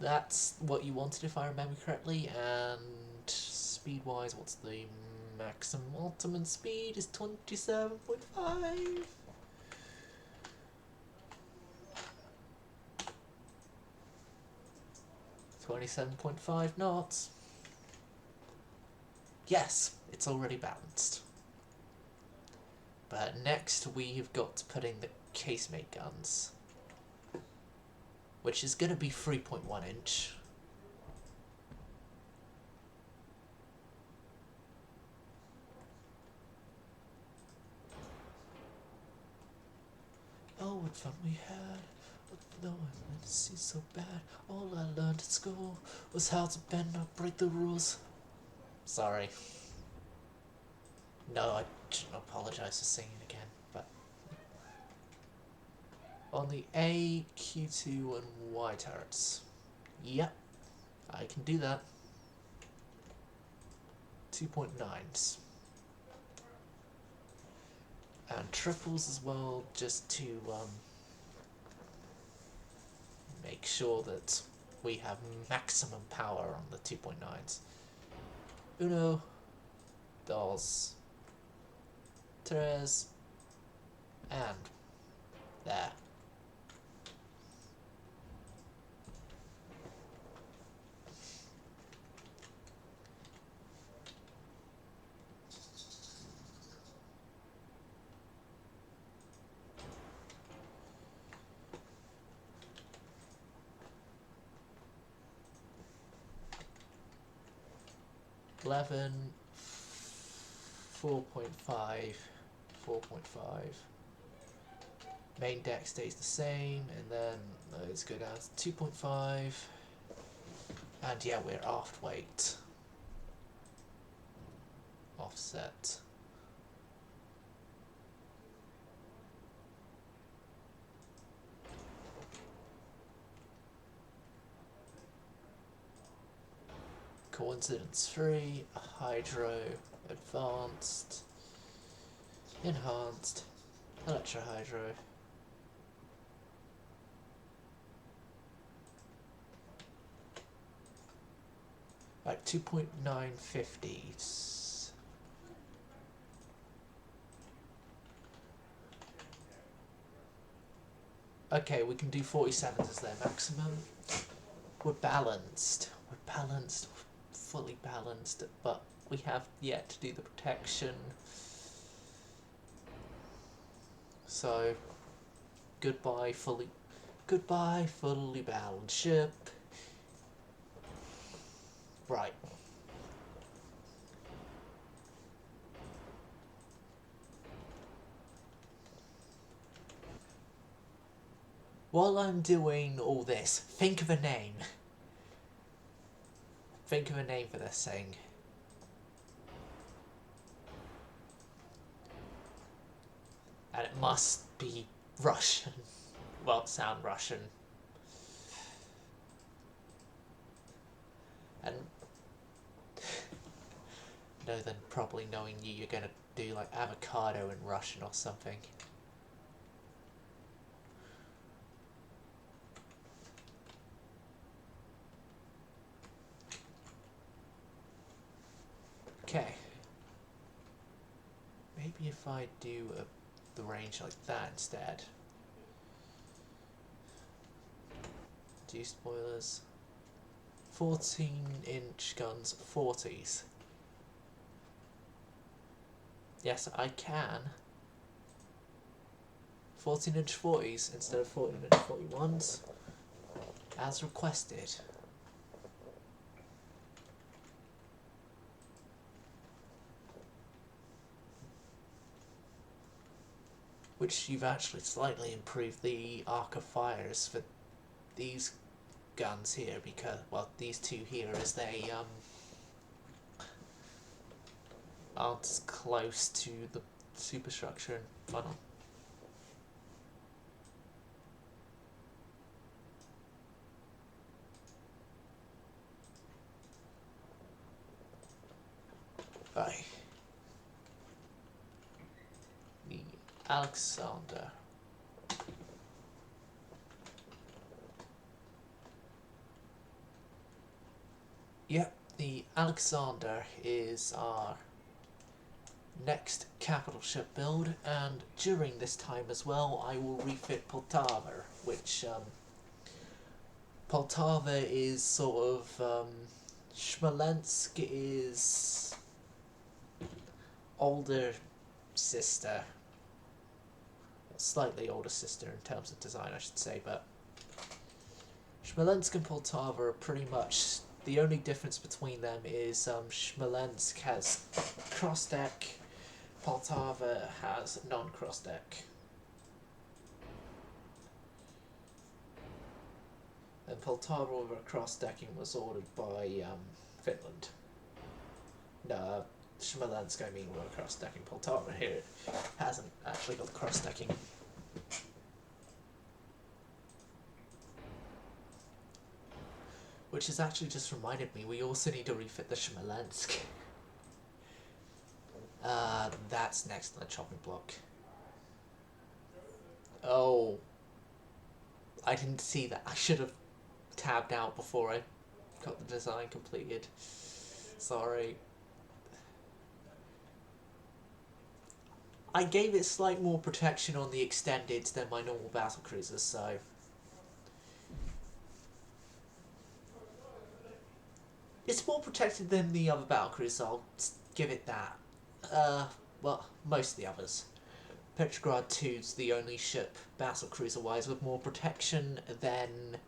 that's what you wanted, if I remember correctly, and speed-wise, what's the maximum ultimate speed? Is 27.5? 27.5 knots. Yes, it's already balanced. But next we've got to put in the casemate guns, which is going to be 3.1 inch. what fun we had. No, I meant to see so bad. All I learned at school was how to bend, not break the rules. Sorry. No, I shouldn't apologise for singing again, but... On the A, Q2 and Y turrets. Yep, I can do that. 2.9s. And triples as well, just to make sure that we have maximum power on the 2.9s. Uno, dos, tres, and there. Eleven, 4.5, 4.5. Main deck stays the same, and then those go down to 2.5. And yeah, we're aft weight. Offset. Coincidence free, hydro, advanced, enhanced, electro hydro. Right, 2.950s. Okay, we can do 47s as their maximum. We're balanced. We're balanced. Fully balanced, but we have yet to do the protection. So, goodbye fully balanced ship. Right. While I'm doing all this, think of a name. Think of a name for this thing. And it must be Russian. Well, sound Russian. And no, then probably knowing you, you're gonna do like avocado in Russian or something. Okay. Maybe if I do the range like that instead. Do spoilers. 14-inch guns, 40s. Yes, I can. 14-inch 40s instead of 14-inch 41s, as requested. Which you've actually slightly improved the arc of fires for these guns here, because, well, these two here, as they aren't as close to the superstructure and funnel. Right. The Alexander. Yep, the Alexander is our next capital ship build, and during this time as well I will refit Poltava, which Poltava is sort of Smolensk is older sister, slightly older sister in terms of design I should say, but Smolensk and Poltava are pretty much the only difference between them is Smolensk has cross deck, Poltava has non-cross deck. And Poltava over cross-decking was ordered by Finland. No, Smolensk, I mean, over cross-decking. Poltava here hasn't actually got cross-decking. Which has actually just reminded me, we also need to refit the Smolensk. That's next on the chopping block. Oh, I didn't see that. I should have tabbed out before I got the design completed. Sorry. I gave it slight more protection on the extended than my normal battle cruisers, so it's more protected than the other battle cruisers, I'll give it that. Well, most of the others. Petrograd 2's the only ship, battle cruiser wise, with more protection than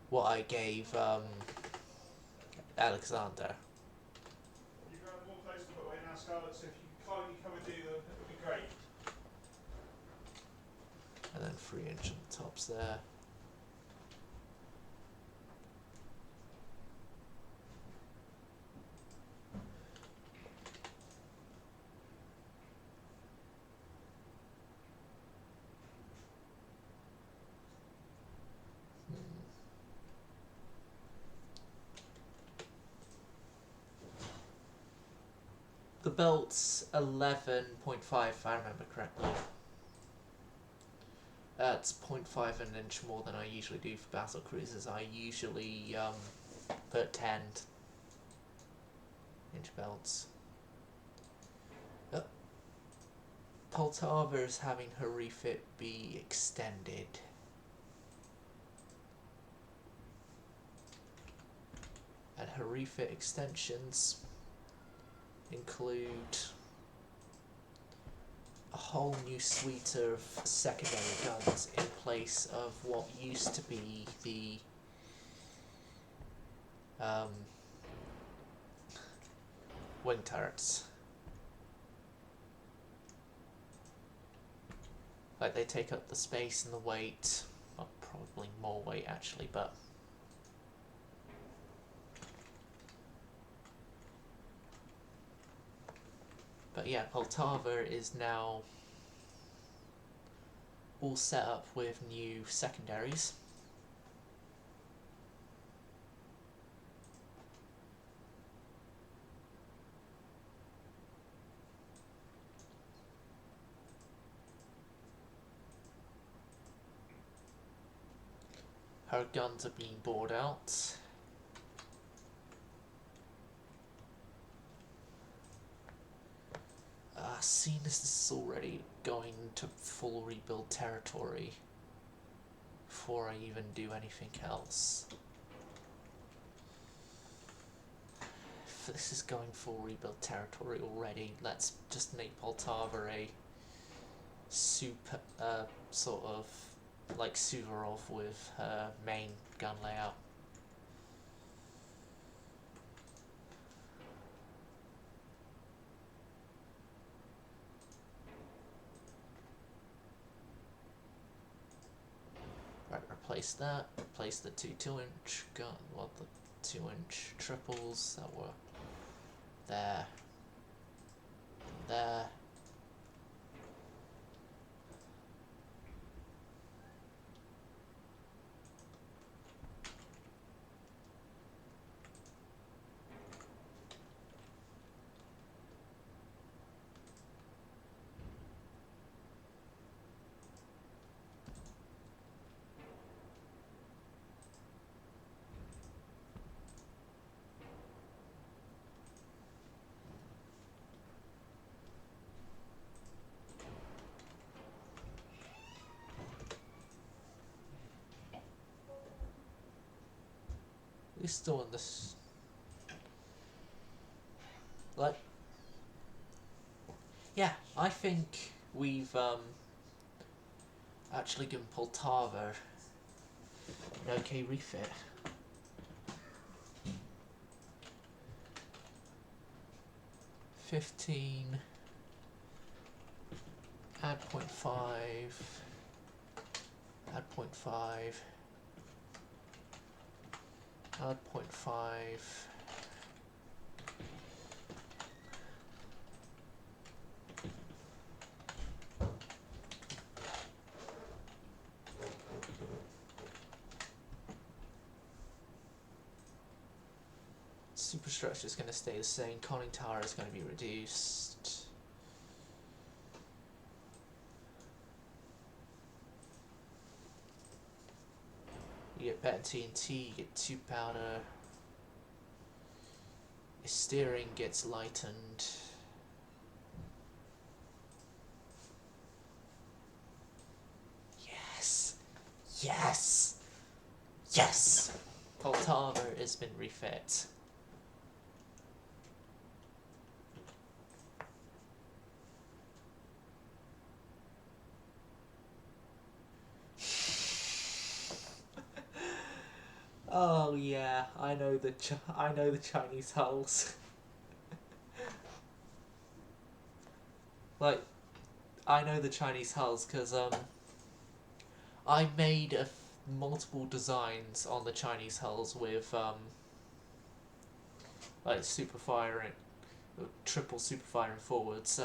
what I gave Alexander. You've got more places to put away now, Scarlett, so if you can kindly come and do them, it would be great. And then 3-inch on the tops there. The belt's 11.5 if I remember correctly. It's 0.5 an inch more than I usually do for battle cruisers. I usually put 10-inch belts. Poltava is having her refit be extended. And her refit extensions include a whole new suite of secondary guns in place of what used to be the wing turrets. Like, they take up the space and the weight, well, probably more weight actually, but yeah, Poltava is now all set up with new secondaries. Her guns are being bored out. Seeing as this is already going to full rebuild territory before I even do anything else. If this is going full rebuild territory already, let's just make Poltava a super, sort of like Suvorov with her main gun layout. Right, replace that, replace the two 2-inch gun, well, the 2-inch triples that were there, and there. We're still in this. Like, yeah, I think we've actually given Poltava an okay refit. Add 0.5, add 0.5. add 0.5. Superstructure is going to stay the same. Conning tower is going to be reduced. You get better TNT, you get 2 powder. Your steering gets lightened. Yes! Yes! Yes! Poltava has been refit. Oh yeah, I know the Chinese hulls. Like, I know the Chinese hulls because I made multiple designs on the Chinese hulls with like super firing, triple super firing forwards,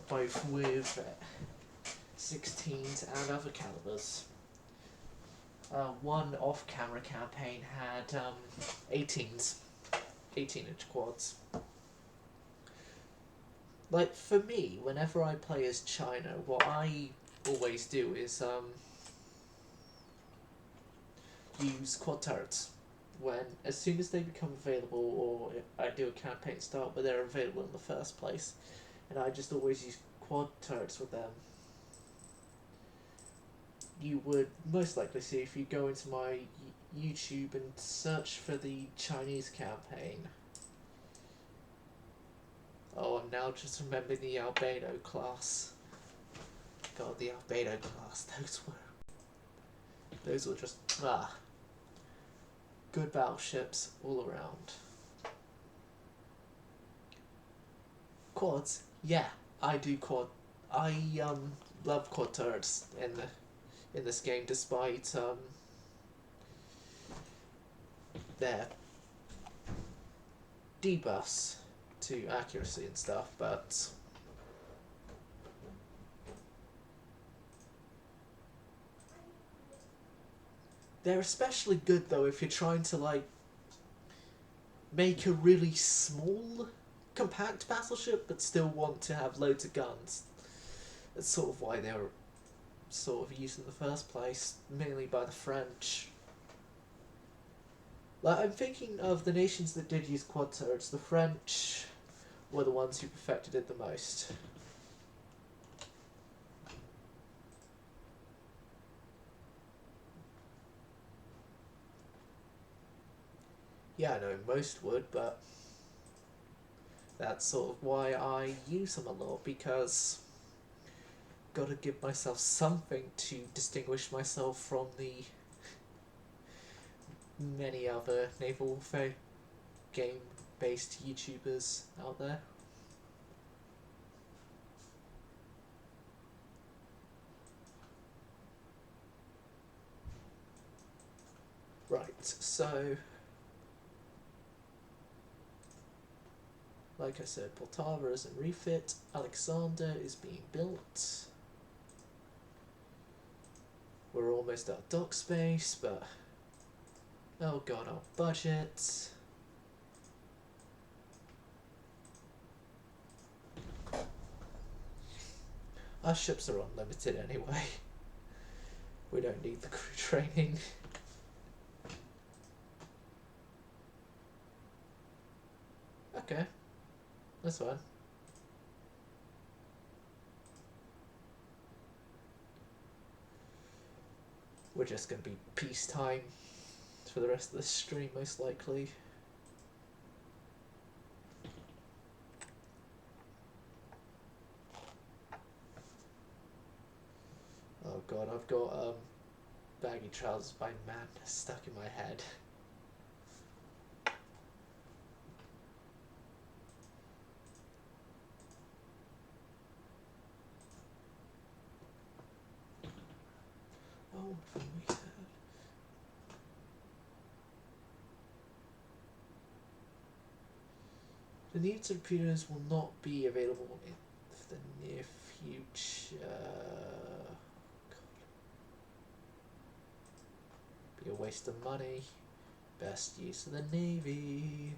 both with 16s and other calibers. One off-camera campaign had 18s, 18-inch quads. Like, for me, whenever I play as China, what I always do is use quad turrets. As soon as they become available, or I do a campaign start where they're available in the first place, and I just always use quad turrets with them. You would most likely see if you go into my YouTube and search for the Chinese campaign. Oh, I'm now just remembering the Albedo class. God, the Albedo class, those were just, good battleships all around. Quads? Yeah, I do quad. I love quad turrets in this game, despite their debuffs to accuracy and stuff, but they're especially good though if you're trying to like make a really small, compact battleship but still want to have loads of guns. That's sort of why they were sort of used in the first place, mainly by the French. Like, I'm thinking of the nations that did use quad turrets. The French were the ones who perfected it the most. Yeah, I know most would, but that's sort of why I use them a lot, because gotta give myself something to distinguish myself from the many other naval warfare game-based YouTubers out there. Right, so like I said, Poltava is in refit, Alexander is being built. We're almost out of dock space, but oh god, our budget. Our ships are unlimited anyway. We don't need the crew training. Okay, that's fine. We're just going to be peacetime for the rest of the stream, most likely. Oh god, I've got baggy trousers by man stuck in my head. Oh, The new torpedoes will not be available in the near future. Be a waste of money. Best use of the Navy.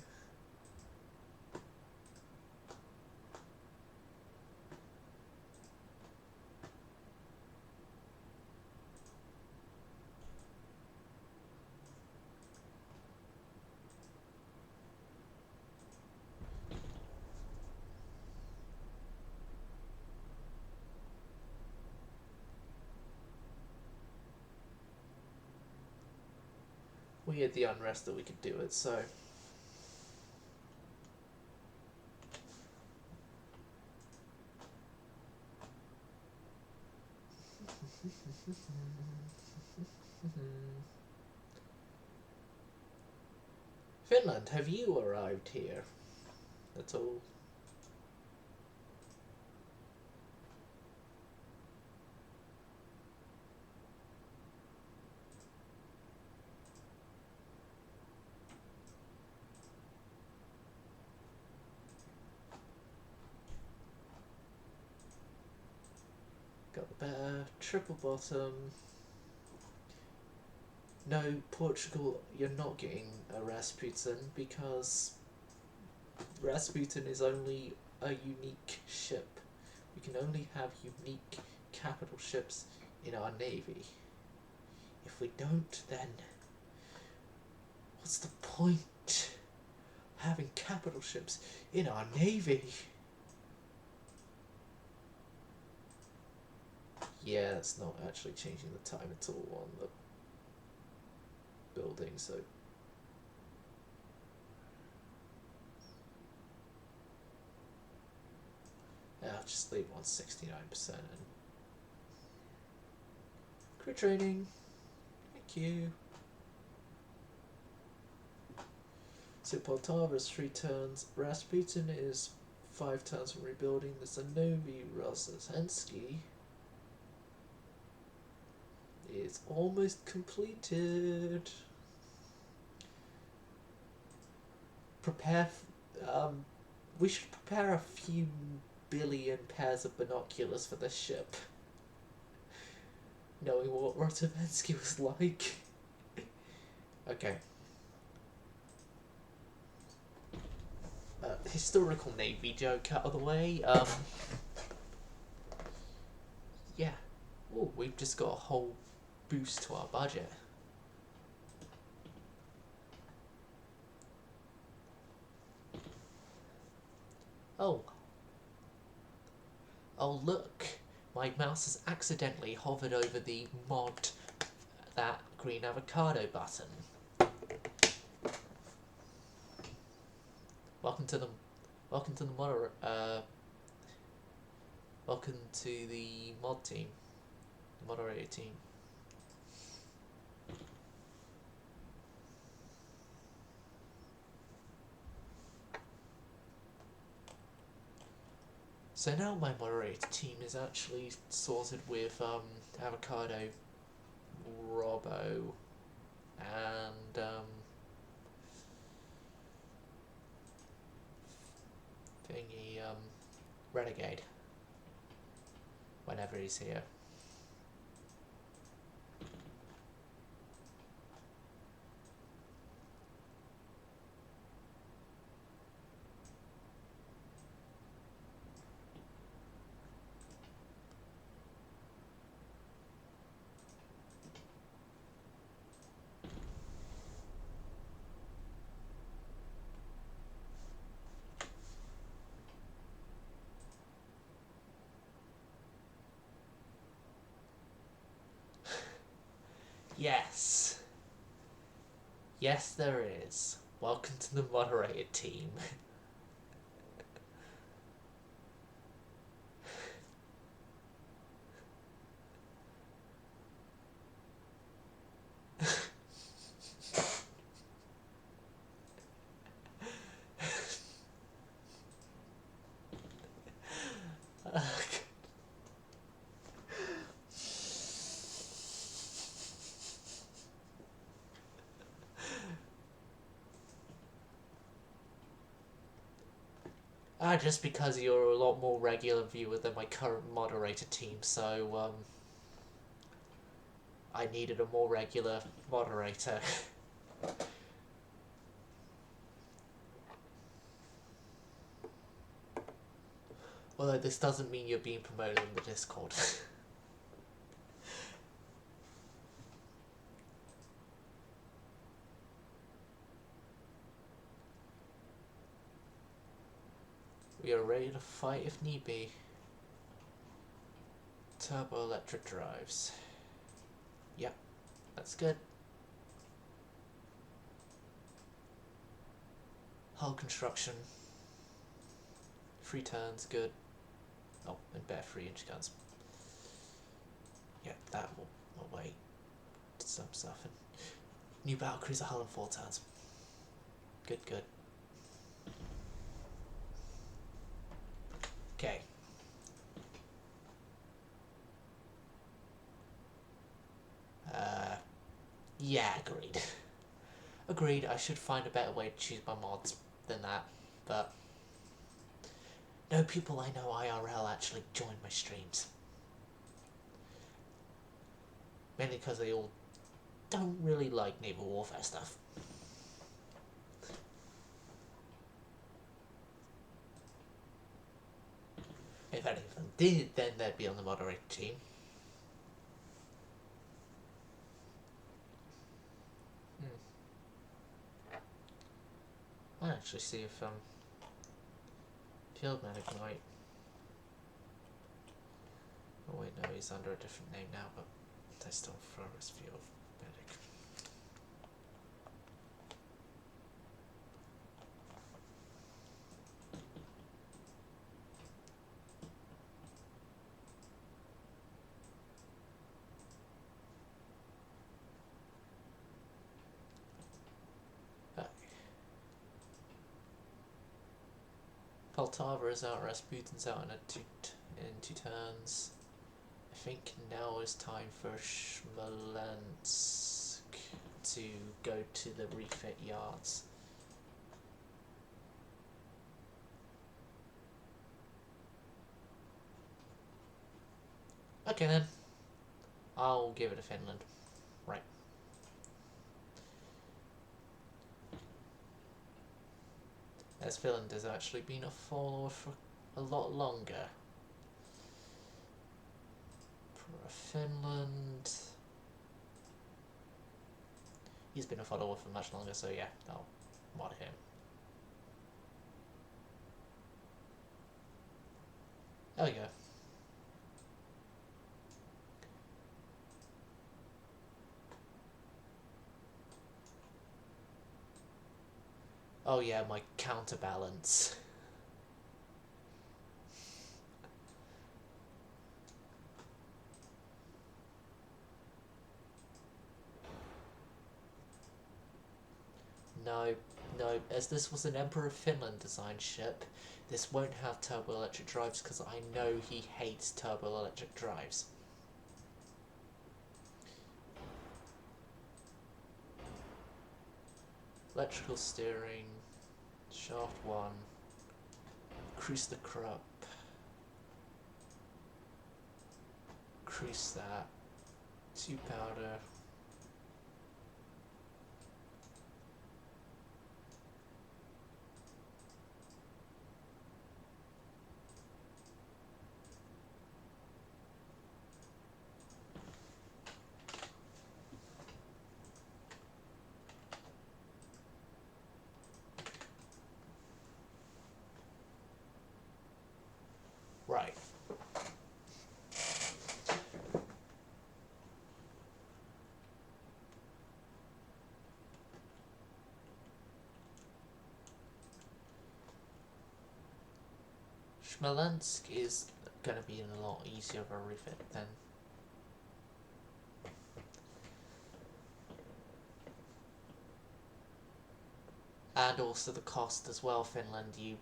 We had the unrest that we could do it, so. Finland, have you arrived here at all? Got the better triple bottom. No, Portugal, you're not getting a Rasputin because Rasputin is only a unique ship. We can only have unique capital ships in our navy. If we don't, then what's the point having capital ships in our navy? Yeah, it's not actually changing the time at all on the building, so yeah, I'll just leave on 69%. Crew training. Thank you. So Poltava is 3 turns. Rasputin is 5 turns from rebuilding. The Zanovi Rozhensky is almost completed. Prepare. We should prepare a few billion pairs of binoculars for this ship. Knowing what Rozhensky was like. Okay. Historical Navy joke out of the way. Yeah. Oh, we've just got a whole boost to our budget. Oh. Oh, look. My mouse has accidentally hovered over the mod, that green avocado button. Welcome to the welcome to the mod team, the moderator team. So now my moderator team is actually sorted with Avocado, Robbo, and thingy Renegade. Whenever he's here. Yes. Yes, there is. Welcome to the moderator team. Just because you're a lot more regular viewer than my current moderator team, so I needed a more regular moderator. Although this doesn't mean you're being promoted in the Discord. We are ready to fight if need be. Turbo electric drives. Yep, that's good. Hull construction. 3 turns, good. Oh, and better 3-inch guns. Yeah, that will wait. Some stuff. And new battlecruiser hull in 4 turns. Good, good. Okay. Yeah, agreed. Agreed, I should find a better way to choose my mods than that, but no people I know IRL actually join my streams. Mainly because they all don't really like naval warfare stuff. If any of them did, then they'd be on the moderator team. I'll actually see if Field Medic might. Oh wait, no, he's under a different name now, but I still prefer his Field Medic. Poltava is out, Rasputin's out in 2 turns. I think now is time for Smolensk to go to the refit yards. Okay then, I'll give it to Finland. Right. As Finland has actually been a follower for a lot longer. Finland. He's been a follower for much longer, so yeah, I'll mod him. There we go. Oh yeah, my counterbalance. No, as this was an Emperor of Finland designed ship, this won't have turbo-electric drives because I know he hates turbo-electric drives. Electrical steering, shaft 1, cruise the Krupp, cruise that, 2 powder. Right. Smolensk is going to be a lot easier of a refit than. And also the cost as well, Finland, you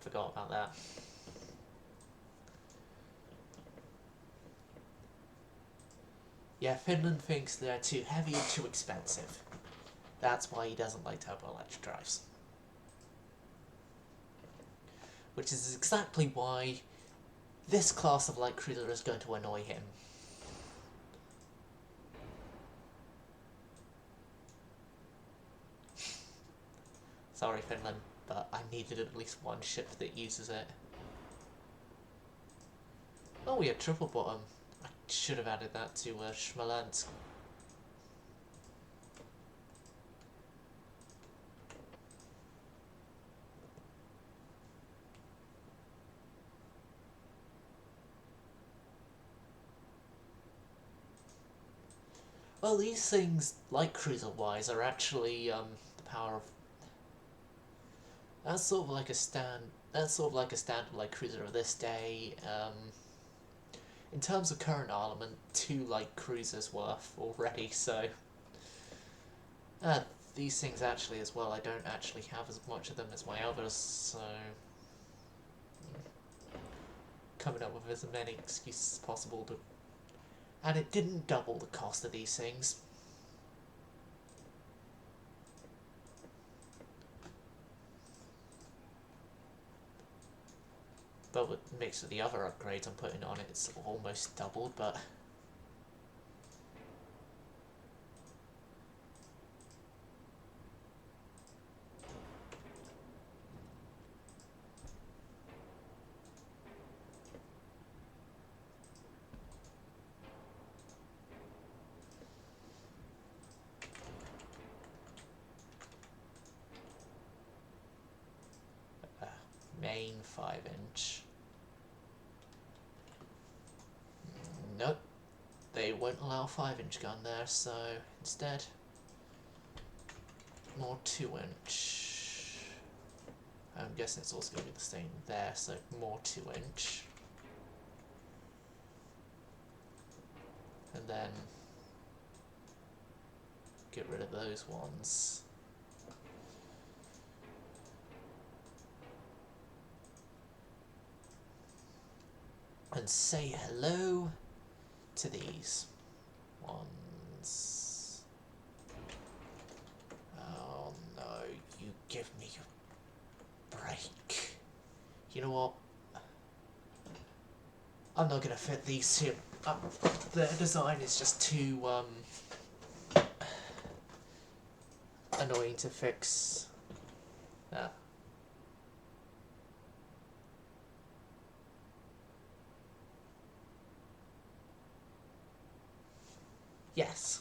forgot about that. Yeah, Finland thinks they're too heavy and too expensive. That's why he doesn't like turbo-electric drives. which is exactly why this class of light cruiser is going to annoy him. Sorry, Finland, but I needed at least one ship that uses it. Oh, we had triple bottom. I should have added that to Smolensk. Well, these things, light cruiser-wise, are actually the power of. That's sort of like a standard light cruiser of this day. In terms of current armament, 2 light cruisers worth already. So these things actually as well. I don't actually have as much of them as my others. So coming up with as many excuses as possible to. And it didn't double the cost of these things. But with mixed with the other upgrades I'm putting on it, it's almost doubled, but. Main 5-inch. Nope. They won't allow 5-inch gun there, so instead, more 2-inch. I'm guessing it's also going to be the same there, so more 2-inch. And then get rid of those ones. And say hello to these ones. Oh no, you give me a break. You know what? I'm not gonna fit these two. Their design is just too annoying to fix. Yes.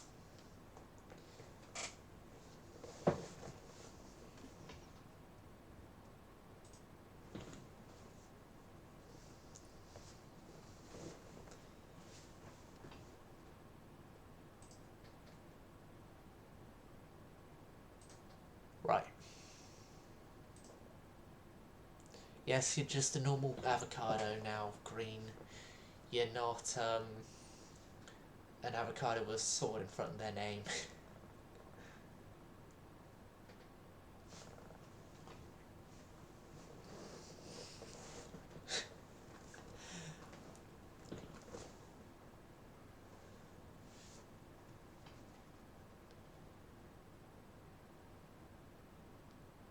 Right. Yes, you're just a normal avocado now, green. You're not an avocado with a sword in front of their name.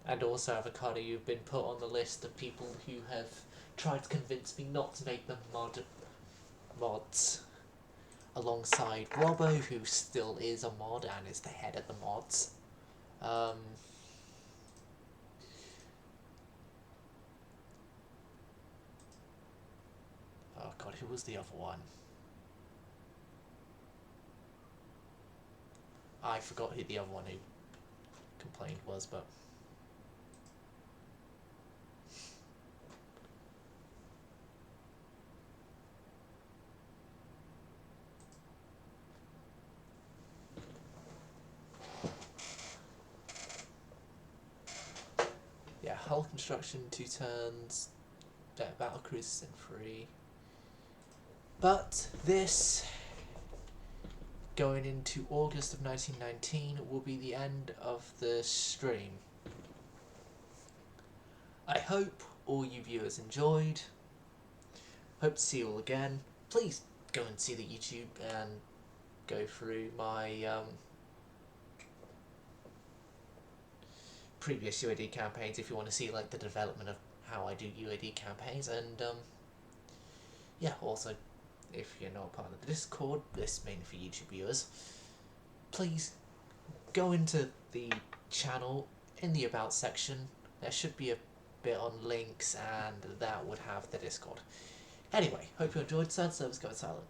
And also, avocado, you've been put on the list of people who have tried to convince me not to make them mods. Alongside Robbo, who still is a mod and is the head of the mods. Oh god, who was the other one? I forgot who the other one who complained was, but. Yeah, hull construction 2 turns, battle cruisers in 3. But this, going into August of 1919, will be the end of the stream. I hope all you viewers enjoyed. Hope to see you all again. Please go and see the YouTube and go through my previous UAD campaigns if you want to see like the development of how I do UAD campaigns, and yeah, also, if you're not part of the Discord, this is mainly for YouTube viewers, please go into the channel in the About section. There should be a bit on links, and that would have the Discord. Anyway, hope you enjoyed. Sad Service Go Silent.